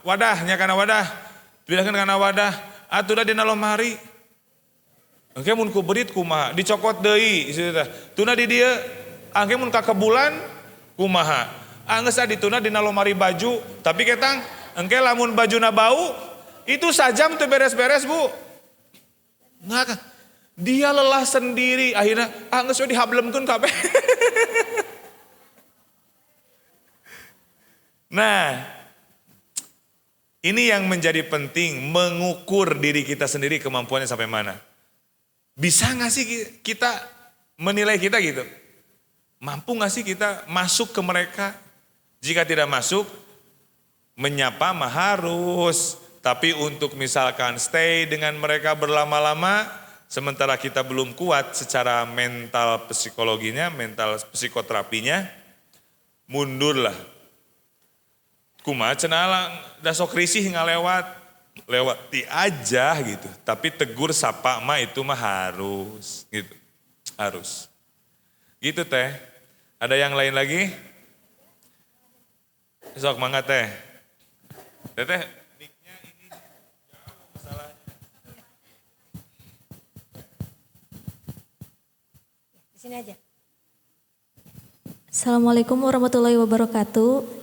wadah, nya kana wadah. Pindahkeun kana wadah. Atuh da dina lomari. Engke mun ku berit kumaha? Dicokot deui teh. Tuna di dieu, engke mun ka kebulan kumaha? Geus dituna dina lomari baju, tapi ketang engke lamun bajuna bau, itu sajam teu beres-beres Bu. Nggak, dia lelah sendiri, akhirnya geus we dihablemkeun kabeh. Nah, ini yang menjadi penting, mengukur diri kita sendiri kemampuannya sampai mana. Bisa gak sih kita menilai kita gitu? Mampu gak sih kita masuk ke mereka? Jika tidak masuk, menyapa mah harus. Tapi untuk misalkan stay dengan mereka berlama-lama, sementara kita belum kuat secara mental psikologinya, mental psikoterapinya, mundurlah. Kumaha cenah da sok risih lewati aja gitu. Tapi tegur sapa mah itu mah harus gitu. Harus. Gitu teh. Ada yang lain lagi? Sok mangga teh. Teteh, mic-nya ini jauh masalahnya. Di sini aja. Assalamualaikum warahmatullahi wabarakatuh.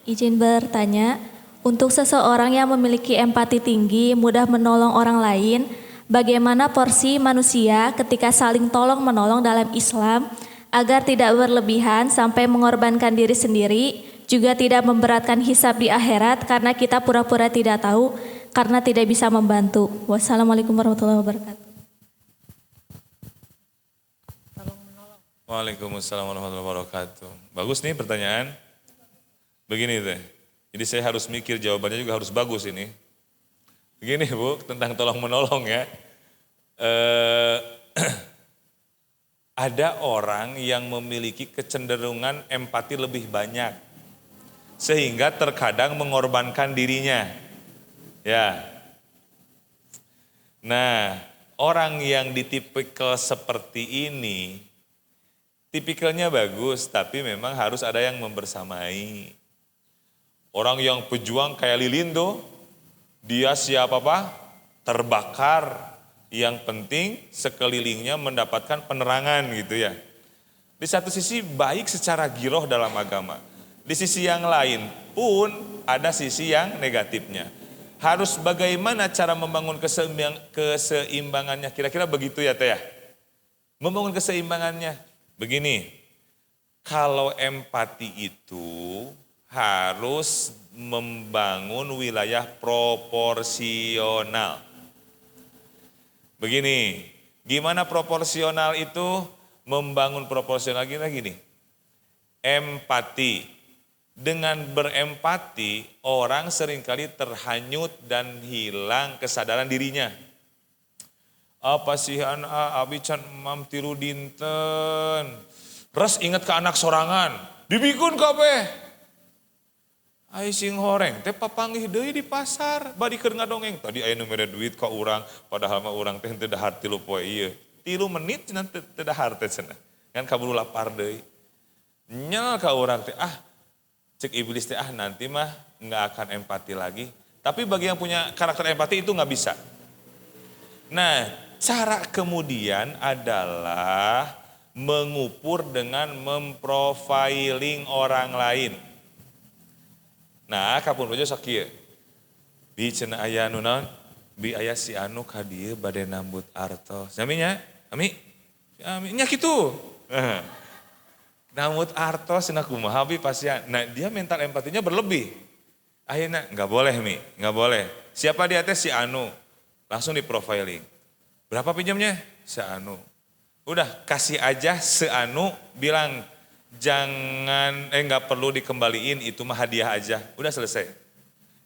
Izin bertanya, untuk seseorang yang memiliki empati tinggi, mudah menolong orang lain, bagaimana porsi manusia ketika saling tolong menolong dalam Islam agar tidak berlebihan sampai mengorbankan diri sendiri, juga tidak memberatkan hisab di akhirat karena kita pura-pura tidak tahu karena tidak bisa membantu. Wassalamualaikum warahmatullahi wabarakatuh. Waalaikumsalam warahmatullahi wabarakatuh. Bagus nih pertanyaan. Begini teh. Jadi saya harus mikir jawabannya juga harus bagus ini. Begini Bu, tentang tolong menolong ya. Ada orang yang memiliki kecenderungan empati lebih banyak. Sehingga terkadang mengorbankan dirinya. Ya. Nah, orang yang ditipikal seperti ini, tipikalnya bagus, tapi memang harus ada yang membersamai. Orang yang pejuang kayak lilin tuh, dia siapa Pak? Terbakar. Yang penting sekelilingnya mendapatkan penerangan gitu ya. Di satu sisi baik secara giroh dalam agama. Di sisi yang lain pun ada sisi yang negatifnya. Harus bagaimana cara membangun keseimbangannya. Kira-kira begitu ya Teh ya. Membangun keseimbangannya. Begini, kalau empati itu harus membangun wilayah proporsional. Begini, gimana proporsional itu? Membangun proporsional gini. Empati. Dengan berempati, orang seringkali terhanyut dan hilang kesadaran dirinya. Apa sih abi can mam tiru dinten. Res inget ke anak sorangan, dibikun kabeh. Ai sing horeng teh papanggih deui di pasar, bari keur ngadongeng. Tadi aya nu mere duit ka urang, padahal mah urang teh teu dahar 3 poe ieu. 3 menit cenah teu dahar teh cenah. Kan kaburu lapar deui. Nyel ka urang teh, cek iblis teh nanti mah enggak akan empati lagi. Tapi bagi yang punya karakter empati itu enggak bisa. Nah, cara kemudian adalah mengukur dengan memprofiling orang lain. Nah, kapun bojo sok kieu. Bi cenah aya nu naon? Bi aya si anu ka dieu bade nambut artos. Sami nya? Ami? Ami nya kitu. Nambut artos cenah kumaha bi pasian. Nah, dia mental empatinya berlebih. Akhirnya enggak boleh Mi, enggak boleh. Siapa dia teh si anu? Langsung di profiling. Berapa pinjamnya? Si anu. Udah kasih aja si anu, bilang jangan enggak perlu dikembaliin, itu mah hadiah aja. Udah selesai.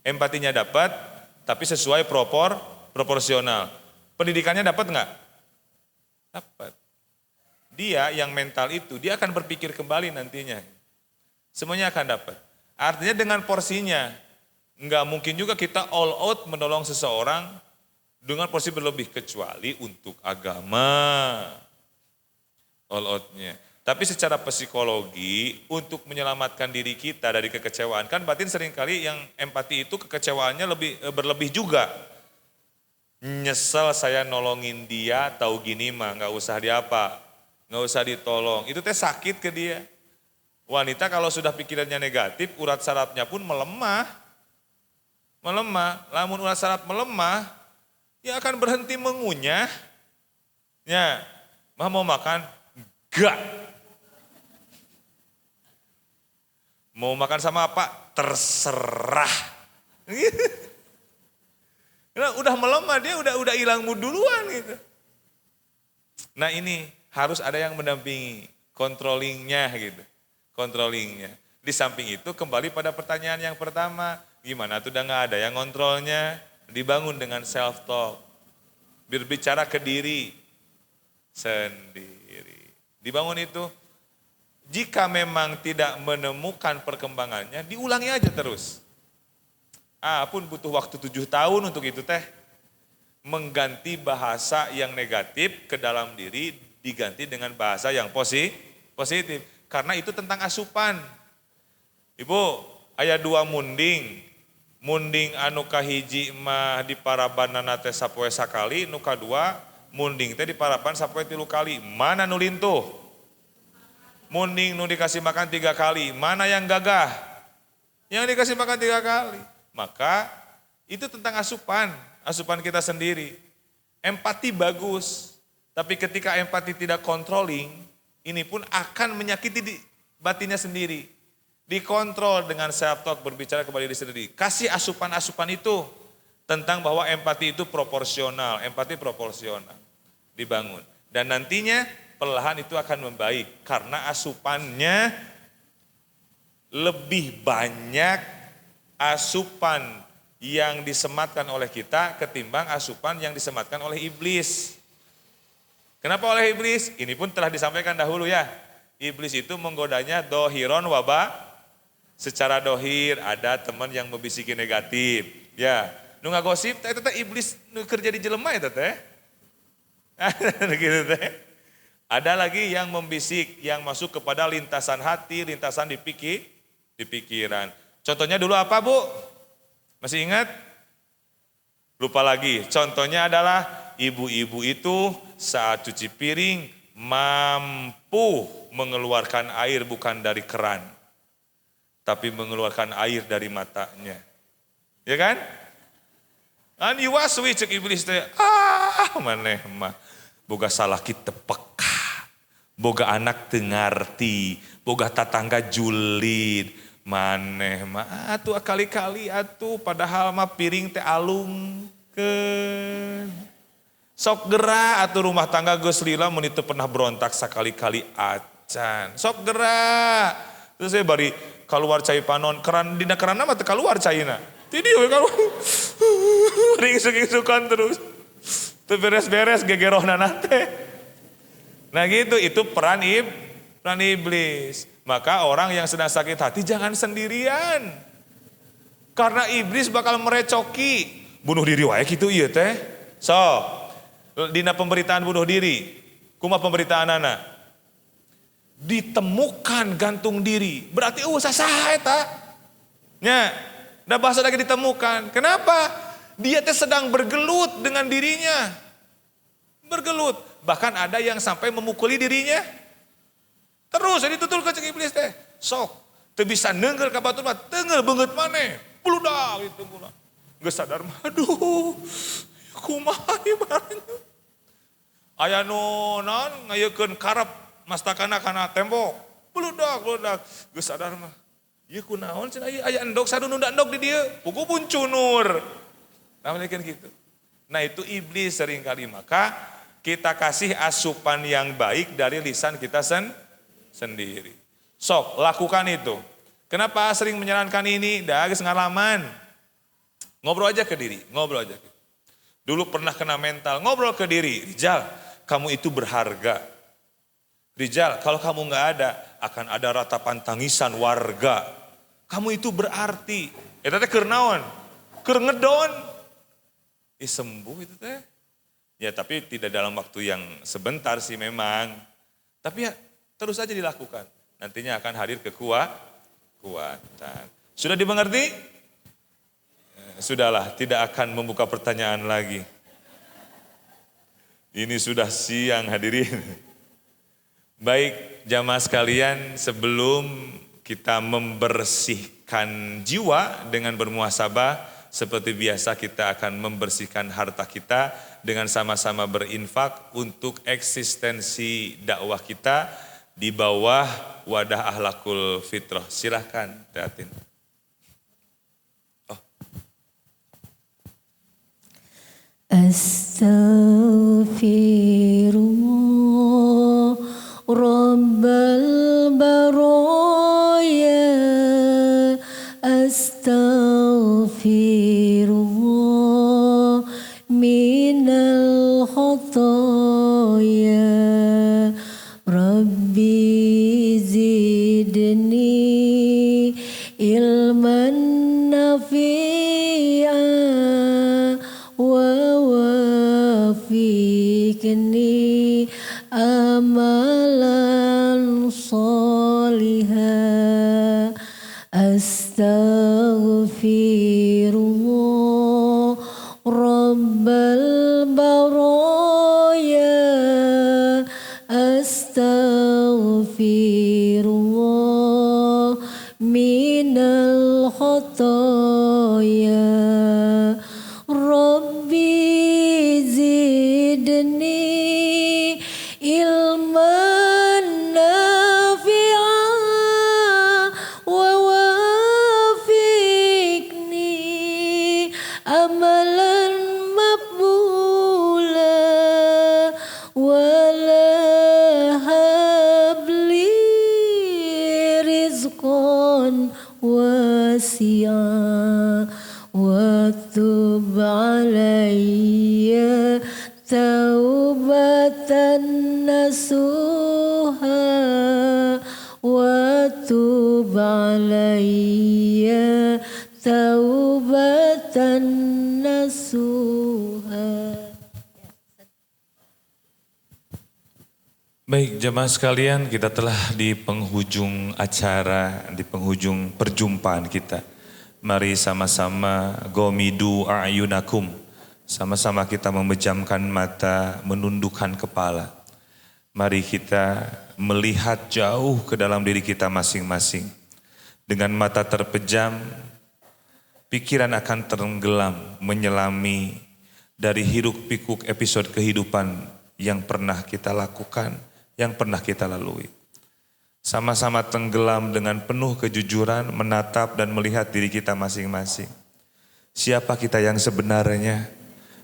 Empatinya dapat, tapi sesuai proporsional. Pendidikannya dapat enggak? Dapat. Dia yang mental itu, dia akan berpikir kembali nantinya. Semuanya akan dapat. Artinya dengan porsinya. Enggak mungkin juga kita all out menolong seseorang dengan porsi berlebih. Kecuali untuk agama. All outnya. Tapi secara psikologi untuk menyelamatkan diri kita dari kekecewaan. Kan batin seringkali yang empati itu kekecewaannya berlebih juga. Nyesel saya nolongin dia, tahu gini mah gak usah diapa. Gak usah ditolong. Itu teh sakit ke dia. Wanita kalau sudah pikirannya negatif, urat sarafnya pun melemah. Lamun urat saraf melemah, ya akan berhenti mengunyah. Ya, mah mau makan? Enggak. Mau makan sama apa? Terserah. Nah, udah melemah, dia udah hilang mood duluan gitu. Nah ini harus ada yang mendampingi, controllingnya gitu. Controllingnya. Di samping itu kembali pada pertanyaan yang pertama, gimana tuh udah gak ada yang ngontrolnya, dibangun dengan self-talk. Berbicara ke diri sendiri. Dibangun itu. Jika memang tidak menemukan perkembangannya, diulangi aja terus. Pun butuh waktu 7 tahun untuk itu teh. Mengganti bahasa yang negatif ke dalam diri, diganti dengan bahasa yang positif. Karena itu tentang asupan. Ibu, aya 2 munding. Munding anu kahiji mah di parabanana teh sapoe sakali, nu kadua munding teh di paraban sapoe 3 kali. Mana nu lintuh? Munding nu dikasih makan 3 kali, mana yang gagah? Yang dikasih makan 3 kali. Maka itu tentang asupan kita sendiri. Empati bagus, tapi ketika empati tidak controlling, ini pun akan menyakiti batinnya sendiri. Dikontrol dengan self-talk, berbicara kepada diri sendiri. Kasih asupan-asupan itu tentang bahwa empati itu proporsional, empati proporsional. Dibangun. Dan nantinya perlahan itu akan membaik karena asupannya lebih banyak asupan yang disematkan oleh kita ketimbang asupan yang disematkan oleh iblis. Kenapa oleh iblis? Ini pun telah disampaikan dahulu ya. Iblis itu menggodanya dohiron waba. Secara dohir ada teman yang membisiki negatif. Ya, nu ngagosip teh iblis nu kerja di jelema eta teh. Gitu teh. Ada lagi yang membisik, yang masuk kepada lintasan hati, lintasan di pikiran. Contohnya dulu apa Bu? Masih ingat? Lupa lagi. Contohnya adalah ibu-ibu itu saat cuci piring mampu mengeluarkan air bukan dari keran. Tapi mengeluarkan air dari matanya. Ya kan? An yuwaswi cek iblis teh. Maneh mah boga salah kita peka. Boga anak teu ngarti, boga tatangga julid, maneh mah atuh kali-kali atuh padahal mah piring teh alungkeun. Sok geura atuh rumah tangga geus lila mun teu pernah berontak sakali-kali acan. Sok geura. Terus saya bari keluar cai panon, keran dina keranna mah teu kaluar caina. Ti dieu we kaluar. Ring-ring-sukan terus. Teu beres-beres gegerohna teh. Nah gitu, itu peran iblis. Maka orang yang sedang sakit hati jangan sendirian. Karena iblis bakal merecoki. Bunuh diri wae gitu iya teh. So, dina pemberitaan bunuh diri. Kumaha pemberitaan anak? Ditemukan gantung diri. Berarti saha eta. Nya, da bahasa lagi ditemukan. Kenapa? Dia teh sedang bergelut dengan dirinya. Bergelut. Bahkan ada yang sampai memukuli dirinya. Terus jadi tutul ke cek iblis teh. Sok, teu bisa neunggel ka batur mah, teungeul beungeut maneh. Buludak gitu pula. Geus sadar mah, aduh. Kumaha ieu bareng. Aya nu naon ngayekeun karep mastakana kana tembok. Buludak. Geus sadar mah. Ieu kunaon cenah ieu aya endog sadununda endog di dieu. Pugu puncunur. Namanya gitu. Nah itu iblis seringkali, maka kita kasih asupan yang baik dari lisan kita sendiri. Sok, lakukan itu. Kenapa sering menyarankan ini? Dah geus ngalaman. Ngobrol aja ke diri, ngobrol aja. Dulu pernah kena mental, ngobrol ke diri. Rijal, kamu itu berharga. Rijal, kalau kamu nggak ada, akan ada ratapan tangisan warga. Kamu itu berarti. Eta teh keur naon? Keur ngedon. Sembuh itu teh. Ya tapi tidak dalam waktu yang sebentar sih memang. Tapi ya terus aja dilakukan. Nantinya akan hadir kekuatan. Sudah dimengerti? Sudahlah, tidak akan membuka pertanyaan lagi. Ini sudah siang hadirin. Baik jamaah sekalian, sebelum kita membersihkan jiwa dengan bermuhasabah, seperti biasa kita akan membersihkan harta kita dengan sama-sama berinfak untuk eksistensi dakwah kita di bawah wadah Akhlakul Fitrah. Silahkan Datin. Astaghfirullah Rabbal baraya Astaghfirullah minal khotoya Rabbi zidni ilman nafi'a wafikni amalan solihah astaghfirullah rabbal baraya astaghfirullah minal khotoya Rabbi zidni ilman nafi'a wa wafikni amalan maqbula wa la habli rizqan wasi'a wa tub alayya taubatan nasuha wa tub alayya taubatan nasuha. Baik jemaah sekalian, kita telah di penghujung acara, di penghujung perjumpaan kita. Mari sama-sama gomidu a'yunakum. Sama-sama kita memejamkan mata, menundukkan kepala. Mari kita melihat jauh ke dalam diri kita masing-masing. Dengan mata terpejam, pikiran akan tenggelam, menyelami dari hiruk pikuk episode kehidupan yang pernah kita lakukan, yang pernah kita lalui. Sama-sama tenggelam dengan penuh kejujuran, menatap dan melihat diri kita masing-masing. Siapa kita yang sebenarnya?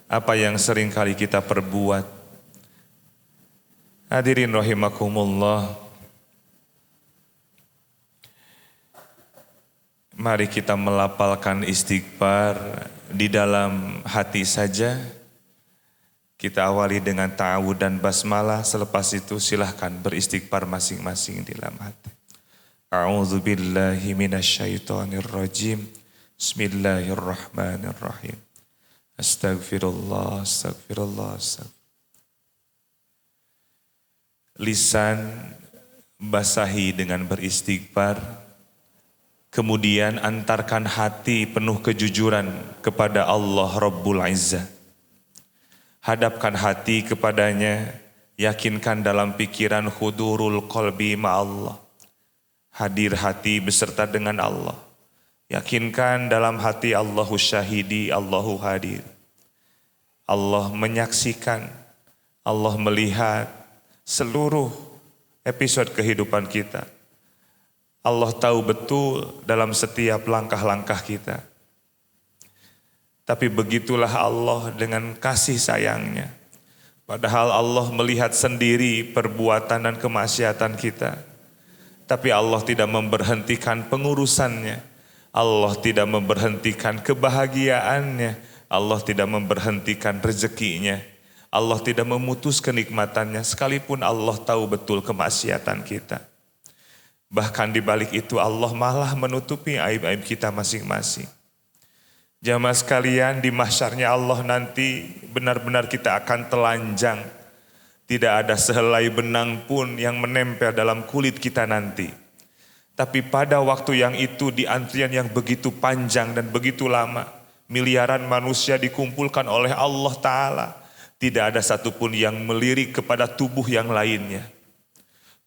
Apa yang sering kali kita perbuat? Hadirin rahimakumullah. Mari kita melapalkan istighfar di dalam hati saja. Kita awali dengan ta'awud dan basmalah, selepas itu silahkan beristighfar masing-masing di dalam hati. A'udzu billahi minasyaitonir rajim. Bismillahirrahmanirrahim. Astagfirullah, astagfirullah, astagfirullah. Lisan basahi dengan beristighfar, kemudian antarkan hati penuh kejujuran kepada Allah Rabbul Izzah. Hadapkan hati kepadanya, yakinkan dalam pikiran hudurul qalbi ma'allah. Hadir hati beserta dengan Allah. Yakinkan dalam hati Allahu syahidi, Allahu hadir. Allah menyaksikan, Allah melihat seluruh episode kehidupan kita. Allah tahu betul dalam setiap langkah-langkah kita. Tapi begitulah Allah dengan kasih sayangnya. Padahal Allah melihat sendiri perbuatan dan kemaksiatan kita. Tapi Allah tidak memberhentikan pengurusannya. Allah tidak memberhentikan kebahagiaannya. Allah tidak memberhentikan rezekinya. Allah tidak memutus kenikmatannya sekalipun Allah tahu betul kemaksiatan kita. Bahkan di balik itu Allah malah menutupi aib-aib kita masing-masing. Jamaah sekalian, di mahsyarnya Allah nanti benar-benar kita akan telanjang. Tidak ada sehelai benang pun yang menempel dalam kulit kita nanti. Tapi pada waktu yang itu di antrian yang begitu panjang dan begitu lama, miliaran manusia dikumpulkan oleh Allah Ta'ala. Tidak ada satupun yang melirik kepada tubuh yang lainnya.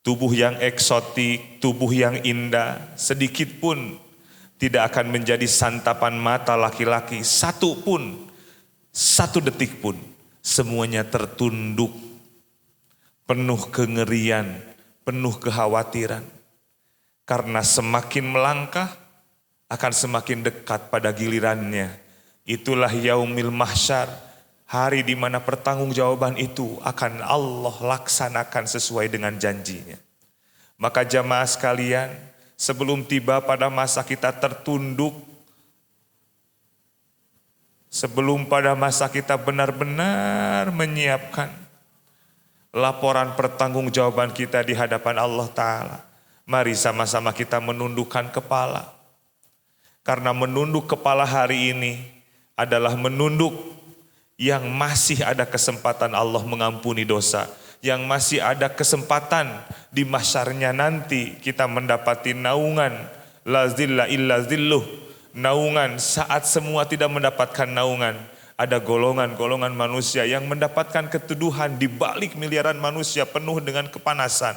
Tubuh yang eksotik, tubuh yang indah, sedikit pun tidak akan menjadi santapan mata laki-laki. Satu pun, satu detik pun, semuanya tertunduk. Penuh kengerian, penuh kekhawatiran. Karena semakin melangkah, akan semakin dekat pada gilirannya. Itulah yaumil mahsyar. Hari di mana pertanggungjawaban itu akan Allah laksanakan sesuai dengan janjinya. Maka jamaah sekalian, sebelum tiba pada masa kita tertunduk, sebelum pada masa kita benar-benar menyiapkan laporan pertanggungjawaban kita di hadapan Allah Ta'ala, mari sama-sama kita menundukkan kepala. Karena menunduk kepala hari ini adalah menunduk yang masih ada kesempatan Allah mengampuni dosa, yang masih ada kesempatan di mahsyarnya nanti kita mendapati naungan la zilla illa zilluh, naungan saat semua tidak mendapatkan naungan. Ada golongan-golongan manusia yang mendapatkan keteduhan di balik miliaran manusia penuh dengan kepanasan.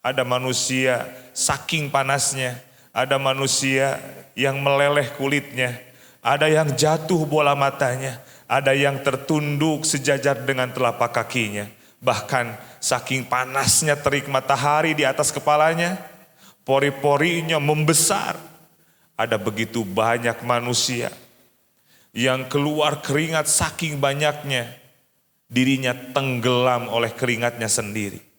Ada manusia saking panasnya, ada manusia yang meleleh kulitnya, ada yang jatuh bola matanya, ada yang tertunduk sejajar dengan telapak kakinya. Bahkan saking panasnya terik matahari di atas kepalanya, pori-porinya membesar. Ada begitu banyak manusia yang keluar keringat saking banyaknya, dirinya tenggelam oleh keringatnya sendiri.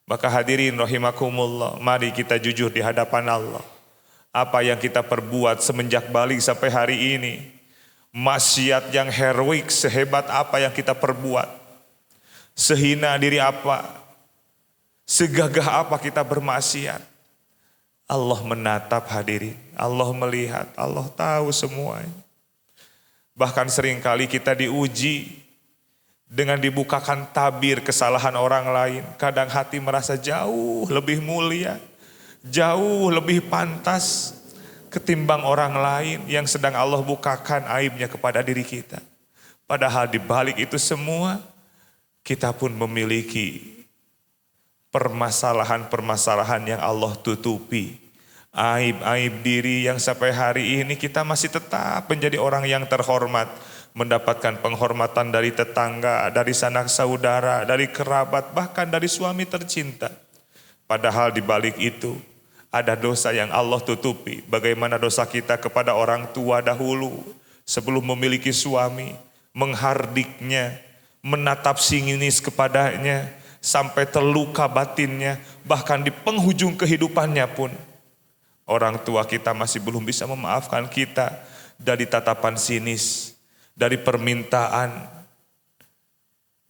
Maka hadirin rahimakumullah, mari kita jujur di hadapan Allah. Apa yang kita perbuat semenjak balik sampai hari ini, maksiat yang heroik sehebat apa yang kita perbuat, sehina diri apa, segagah apa kita bermaksiat. Allah menatap hadirin, Allah melihat, Allah tahu semuanya. Bahkan seringkali kita diuji dengan dibukakan tabir kesalahan orang lain. Kadang hati merasa jauh lebih mulia, jauh lebih pantas ketimbang orang lain yang sedang Allah bukakan aibnya kepada diri kita. Padahal di balik itu semua, kita pun memiliki permasalahan-permasalahan yang Allah tutupi. Aib-aib diri yang sampai hari ini kita masih tetap menjadi orang yang terhormat. Mendapatkan penghormatan dari tetangga, dari sanak saudara, dari kerabat, bahkan dari suami tercinta. Padahal di balik itu, ada dosa yang Allah tutupi. Bagaimana dosa kita kepada orang tua dahulu sebelum memiliki suami, menghardiknya, menatap sinis kepadanya sampai terluka batinnya, bahkan di penghujung kehidupannya pun orang tua kita masih belum bisa memaafkan kita dari tatapan sinis, dari permintaan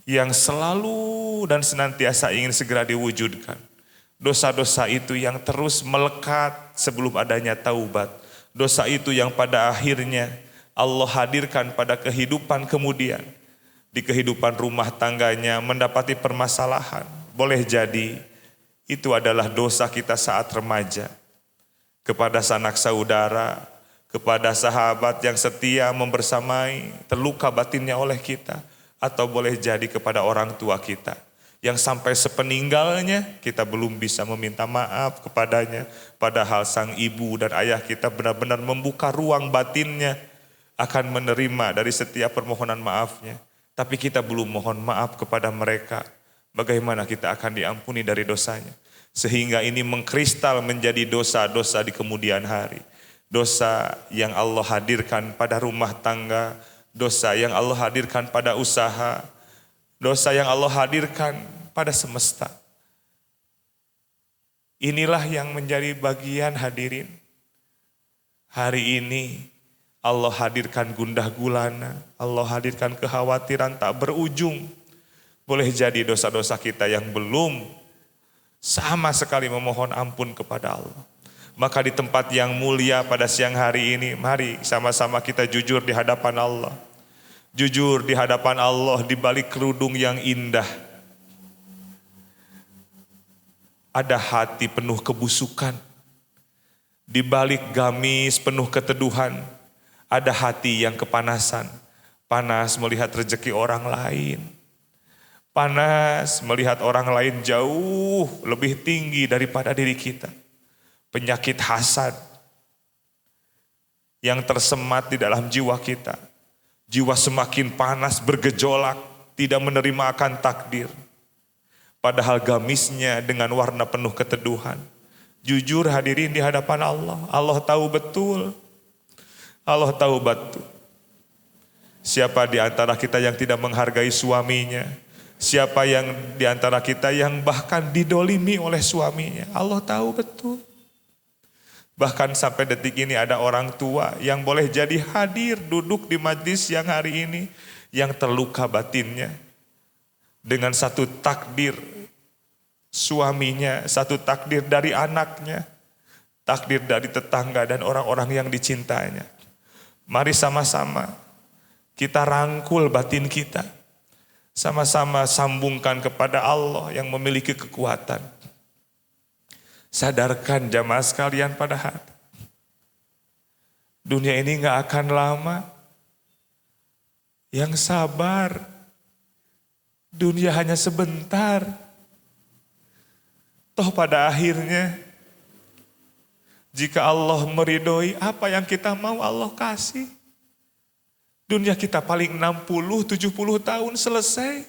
yang selalu dan senantiasa ingin segera diwujudkan. Dosa-dosa itu yang terus melekat sebelum adanya taubat. Dosa itu yang pada akhirnya Allah hadirkan pada kehidupan kemudian. Di kehidupan rumah tangganya mendapati permasalahan. Boleh jadi itu adalah dosa kita saat remaja. Kepada sanak saudara, kepada sahabat yang setia membersamai, terluka batinnya oleh kita. Atau boleh jadi kepada orang tua kita, yang sampai sepeninggalnya kita belum bisa meminta maaf kepadanya. Padahal sang ibu dan ayah kita benar-benar membuka ruang batinnya akan menerima dari setiap permohonan maafnya. Tapi kita belum mohon maaf kepada mereka. Bagaimana kita akan diampuni dari dosanya? Sehingga ini mengkristal menjadi dosa-dosa di kemudian hari. Dosa yang Allah hadirkan pada rumah tangga, dosa yang Allah hadirkan pada usaha, dosa yang Allah hadirkan pada semesta. Inilah yang menjadi bagian hadirin. Hari ini Allah hadirkan gundah gulana, Allah hadirkan kekhawatiran tak berujung. Boleh jadi dosa-dosa kita yang belum sama sekali memohon ampun kepada Allah. Maka di tempat yang mulia pada siang hari ini, mari sama-sama kita jujur di hadapan Allah. Jujur di hadapan Allah di balik kerudung yang indah. Ada hati penuh kebusukan. Di balik gamis penuh keteduhan, ada hati yang kepanasan. Panas melihat rezeki orang lain. Panas melihat orang lain jauh lebih tinggi daripada diri kita. Penyakit hasad yang tersemat di dalam jiwa kita. Jiwa semakin panas bergejolak, tidak menerima akan takdir. Padahal gamisnya dengan warna penuh keteduhan. Jujur hadirin di hadapan Allah. Allah tahu betul. Allah tahu betul. Siapa di antara kita yang tidak menghargai suaminya? Siapa yang di antara kita yang bahkan didolimi oleh suaminya? Allah tahu betul. Bahkan sampai detik ini ada orang tua yang boleh jadi hadir duduk di majlis yang hari ini, yang terluka batinnya dengan satu takdir suaminya, satu takdir dari anaknya, takdir dari tetangga dan orang-orang yang dicintainya. Mari sama-sama kita rangkul batin kita, sama-sama sambungkan kepada Allah yang memiliki kekuatan. Sadarkan jamaah sekalian pada hati. Dunia ini gak akan lama. Yang sabar. Dunia hanya sebentar. Toh pada akhirnya, jika Allah meridhoi apa yang kita mau Allah kasih. Dunia kita paling 60-70 tahun selesai.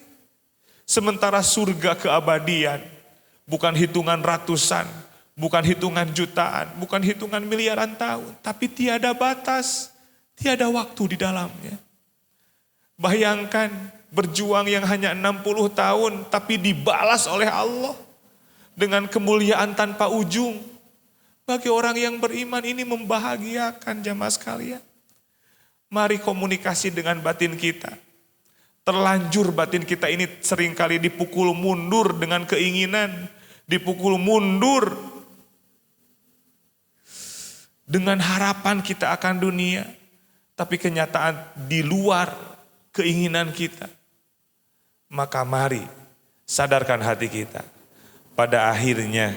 Sementara surga keabadian, bukan hitungan ratusan, bukan hitungan jutaan, bukan hitungan miliaran tahun, tapi tiada batas, tiada waktu di dalamnya. Bayangkan berjuang yang hanya 60 tahun tapi dibalas oleh Allah dengan kemuliaan tanpa ujung. Bagi orang yang beriman ini membahagiakan jamaah sekalian. Mari komunikasi dengan batin kita. Terlanjur batin kita ini seringkali dipukul mundur dengan keinginan, dipukul mundur dengan harapan kita akan dunia, tapi kenyataan di luar keinginan kita. Maka mari sadarkan hati kita. Pada akhirnya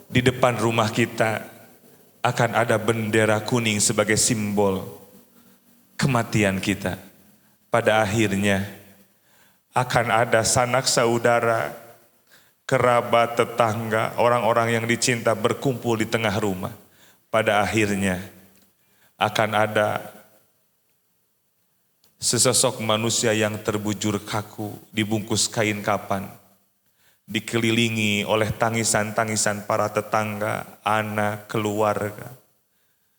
di depan rumah kita akan ada bendera kuning sebagai simbol kematian kita. Pada akhirnya akan ada sanak saudara, kerabat, tetangga, orang-orang yang dicinta berkumpul di tengah rumah. Pada akhirnya akan ada sesosok manusia yang terbujur kaku, dibungkus kain kapan, dikelilingi oleh tangisan-tangisan para tetangga, anak, keluarga.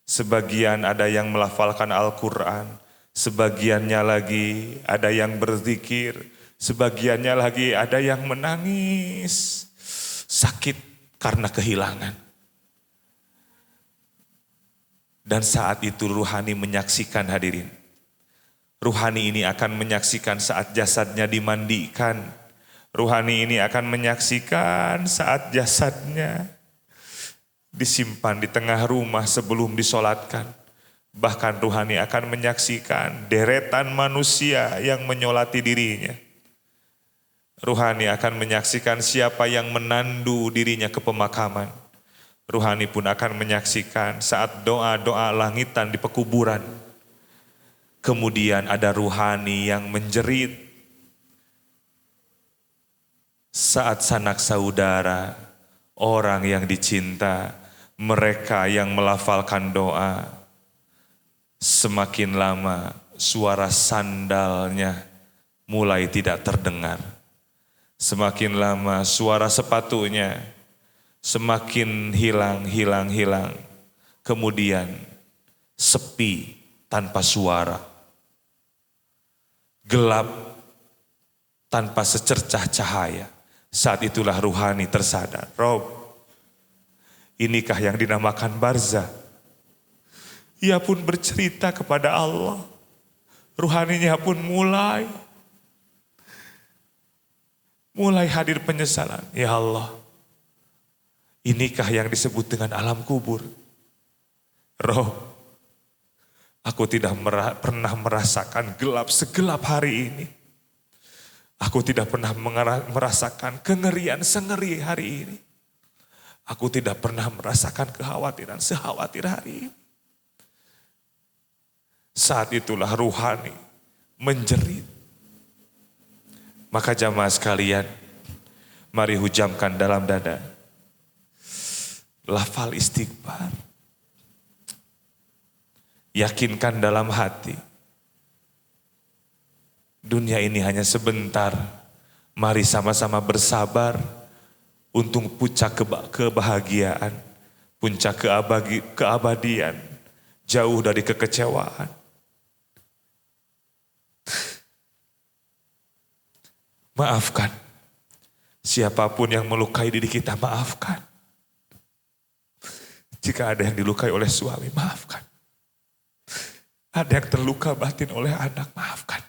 Sebagian ada yang melafalkan Al-Quran, sebagiannya lagi ada yang berzikir, sebagiannya lagi ada yang menangis, sakit karena kehilangan. Dan saat itu ruhani menyaksikan hadirin. Ruhani ini akan menyaksikan saat jasadnya dimandikan. Ruhani ini akan menyaksikan saat jasadnya disimpan di tengah rumah sebelum disolatkan. Bahkan ruhani akan menyaksikan deretan manusia yang menyolati dirinya. Ruhani akan menyaksikan siapa yang menandu dirinya ke pemakaman. Ruhani pun akan menyaksikan saat doa-doa langitan di pekuburan. Kemudian ada ruhani yang menjerit saat sanak saudara, orang yang dicinta, mereka yang melafalkan doa. Semakin lama suara sandalnya mulai tidak terdengar. Semakin lama suara sepatunya semakin hilang. Kemudian sepi tanpa suara. Gelap tanpa secercah cahaya. Saat itulah ruhani tersadar. Rob, inikah yang dinamakan barzah? Ia pun bercerita kepada Allah. Ruhaninya pun mulai hadir penyesalan. Ya Allah, inikah yang disebut dengan alam kubur? Rob, aku tidak pernah merasakan gelap segelap hari ini. Aku tidak pernah merasakan kengerian sengeri hari ini. Aku tidak pernah merasakan kekhawatiran sekhawatir hari ini. Saat itulah ruhani menjerit. Maka jamaah sekalian, mari hujamkan dalam dada. Lafal istighfar. Yakinkan dalam hati. Dunia ini hanya sebentar. Mari sama-sama bersabar untuk puncak kebahagiaan, puncak keabadian, jauh dari kekecewaan. Maafkan. Siapapun yang melukai diri kita, maafkan. Jika ada yang dilukai oleh suami, maafkan. Ada yang terluka batin oleh anak, maafkan.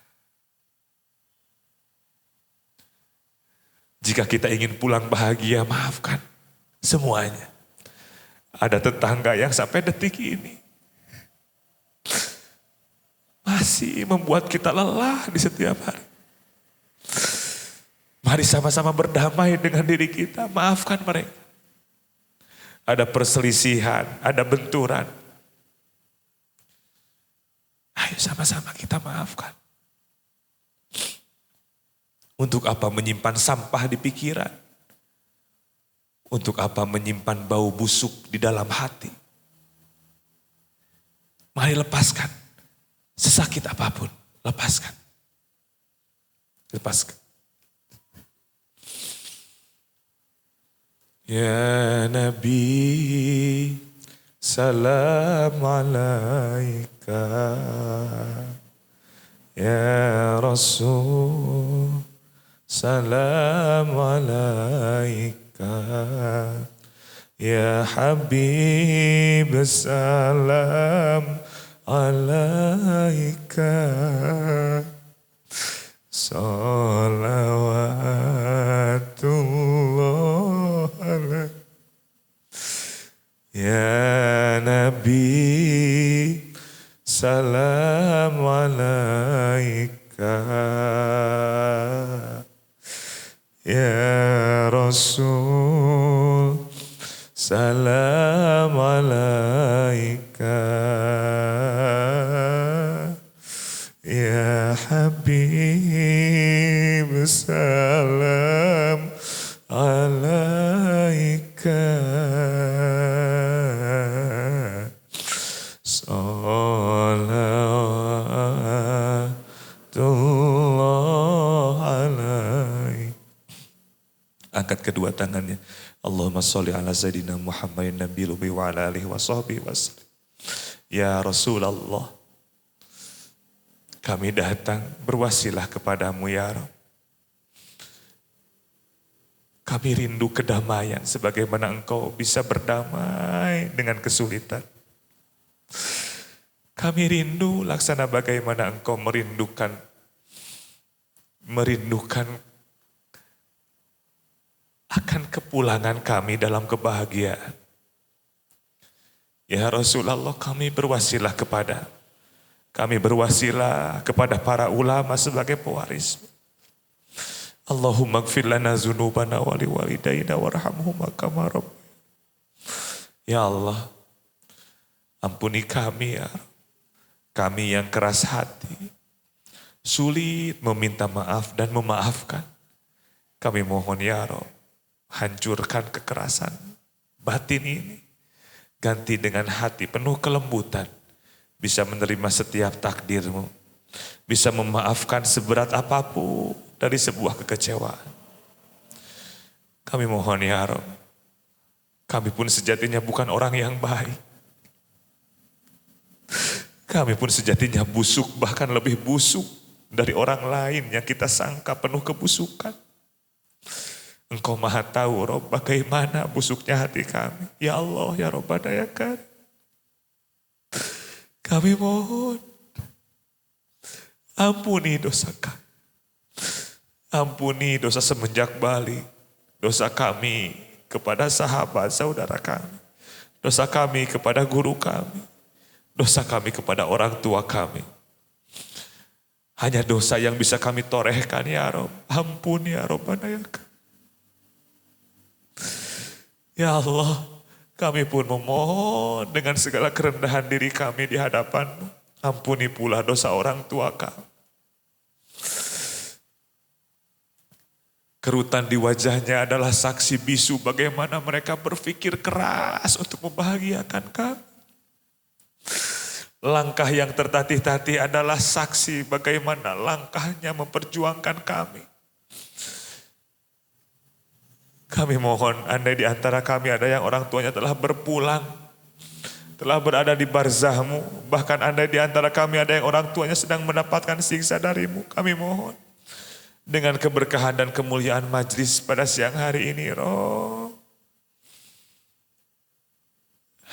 Jika kita ingin pulang bahagia, maafkan semuanya. Ada tetangga yang sampai detik ini masih membuat kita lelah di setiap hari. Mari sama-sama berdamai dengan diri kita, maafkan mereka. Ada perselisihan, ada benturan. Ayo sama-sama kita maafkan. Untuk apa menyimpan sampah di pikiran? Untuk apa menyimpan bau busuk di dalam hati? Mari lepaskan. Sesakit apapun, lepaskan. Lepaskan. Ya Nabi, salam alaika. Ya Rasul, salam alaika. Ya Habib, salam alaika. Salawatullah alaika. Ya Nabi, salam alaika. Ya Rasul, salam alaika. Ya Habib, salam alaika. Salawatullah alaika. Angkat kedua tangannya. Allahumma sholli ala Sayyidina Muhammadin Nabi Lubi wa ala alihi wa sahbihi wasallam. Ya Rasulullah, kami datang berwasilah kepadamu ya Rabb. Kami rindu kedamaian sebagaimana Engkau bisa berdamai dengan kesulitan. Kami rindu laksana bagaimana Engkau merindukan akan kepulangan kami dalam kebahagiaan. Ya Rasulullah, kami berwasilah kepada para ulama sebagai pewaris. Allahumma gfir lana zunubana wa liwalidayna warhamhuma kama rabbayana. Ya Allah, ampuni kami ya. Kami yang keras hati, sulit meminta maaf dan memaafkan. Kami mohon ya Rabb, hancurkan kekerasan batin ini. Ganti dengan hati penuh kelembutan, bisa menerima setiap takdir-Mu, bisa memaafkan seberat apapun dari sebuah kekecewaan. Kami mohon ya Rabb, kami pun sejatinya bukan orang yang baik. Kami pun sejatinya busuk, bahkan lebih busuk dari orang lain yang kita sangka penuh kebusukan. Engkau maha tahu Rabb bagaimana busuknya hati kami. Ya Allah, ya Rabbana ya Karim. Kami mohon, ampuni dosa kami. Ampuni dosa semenjak balik. Dosa kami kepada sahabat saudara kami. Dosa kami kepada guru kami. Dosa kami kepada orang tua kami. Hanya dosa yang bisa kami torehkan ya Rabb. Ampuni ya Rabbana ya Karim. Ya Allah, kami pun memohon dengan segala kerendahan diri kami di hadapan-Mu. Ampuni pula dosa orang tua kami. Kerutan di wajahnya adalah saksi bisu bagaimana mereka berpikir keras untuk membahagiakan kami. Langkah yang tertatih-tatih adalah saksi bagaimana langkahnya memperjuangkan kami. Kami mohon, andai di antara kami ada yang orang tuanya telah berpulang, telah berada di barzah-Mu, bahkan andai di antara kami ada yang orang tuanya sedang mendapatkan siksa dari-Mu, kami mohon dengan keberkahan dan kemuliaan majlis pada siang hari ini, Roh,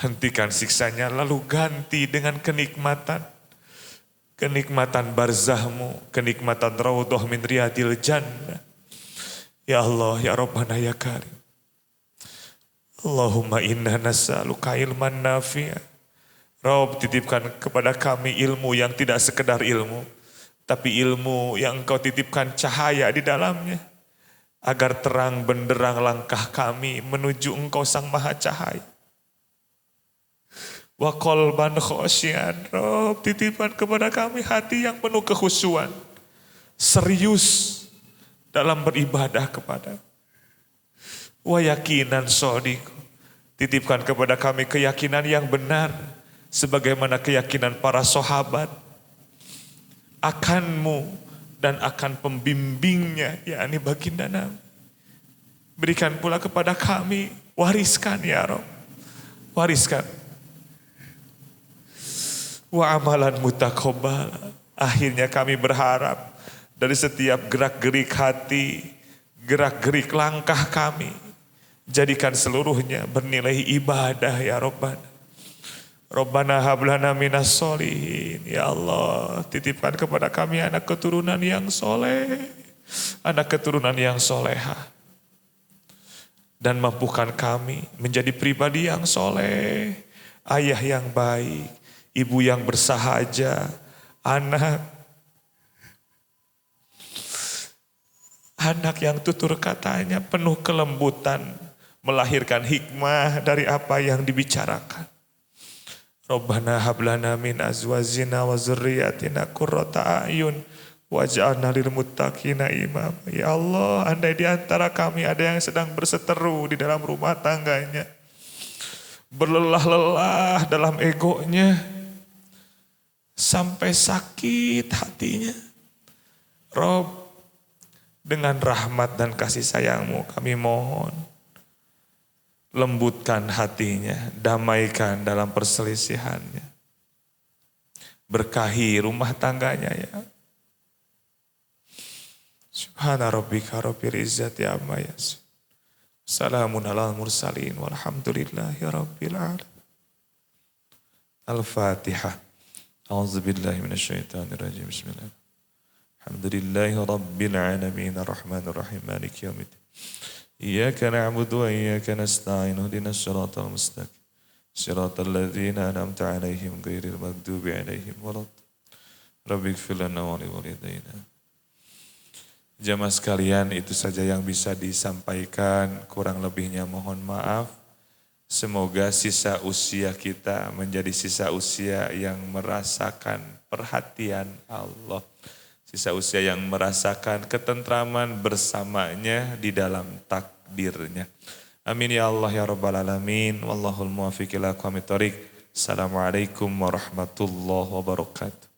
hentikan siksanya lalu ganti dengan kenikmatan barzah-Mu, kenikmatan raudhah min riyadil jannah. Ya Allah, ya Rabbana ya Karim. Allahumma inna nas'aluka ilman nafi'a. Rabb, titipkan kepada kami ilmu yang tidak sekedar ilmu, tapi ilmu yang Engkau titipkan cahaya di dalamnya, agar terang benderang langkah kami menuju Engkau Sang Maha Cahaya. Wa qalban khosyian. Rabb, titipkan kepada kami hati yang penuh kekhusyuan, serius dalam beribadah kepada. Wa yakinan shodiq. Titipkan kepada kami keyakinan yang benar, sebagaimana keyakinan para sahabat akan-Mu dan akan pembimbingnya, yakni baginda Nabi. Berikan pula kepada kami, wariskan ya Rabb, wariskan. Wa amalan mutaqabbal. Akhirnya kami berharap dari setiap gerak-gerik hati, gerak-gerik langkah kami, jadikan seluruhnya bernilai ibadah ya Rabbana. Rabbana hablana minas solihin. Ya Allah, titipkan kepada kami anak keturunan yang soleh, anak keturunan yang soleha. Dan mampukan kami menjadi pribadi yang soleh, ayah yang baik, ibu yang bersahaja, anak yang tutur katanya penuh kelembutan, melahirkan hikmah dari apa yang dibicarakan. Rabbana hablana min azwajina wa dzurriyyatina qurrata a'yun waj'alna lil muttaqina imama. Ya Allah, andai di antara kami ada yang sedang berseteru di dalam rumah tangganya, berlelah-lelah dalam egonya, sampai sakit hatinya, Rabb, dengan rahmat dan kasih sayang-Mu kami mohon, lembutkan hatinya, damaikan dalam perselisihannya, berkahi rumah tangganya ya. Subhana rabbika rabbil izzati amma yasifun. Salamun alal mursalin walhamdulillahi rabbil alamin. Al-Fatihah. A'udzubillahi minasyaitonirrajim. Bismillahirrahmanirrahim. Alhamdulillahi rabbil alamin arrahmanir rahim maliki yaumiddin. Iyyaka na'budu wa iyyaka nasta'in ihdinas siratal mustaqim. Siratal ladzina an'amta 'alaihim ghairil maghdubi 'alaihim waladdallin. Rabbighfir lana wa liwalidayna. Jamaah sekalian, itu saja yang bisa disampaikan, kurang lebihnya mohon maaf. Semoga sisa usia kita menjadi sisa usia yang merasakan perhatian Allah. Sisa usia yang merasakan ketentraman bersamanya di dalam takdirnya. Amin ya Allah ya Rabbal Alamin. Wallahul muwaffiq ila aqwamit thoriq. Assalamualaikum warahmatullahi wabarakatuh.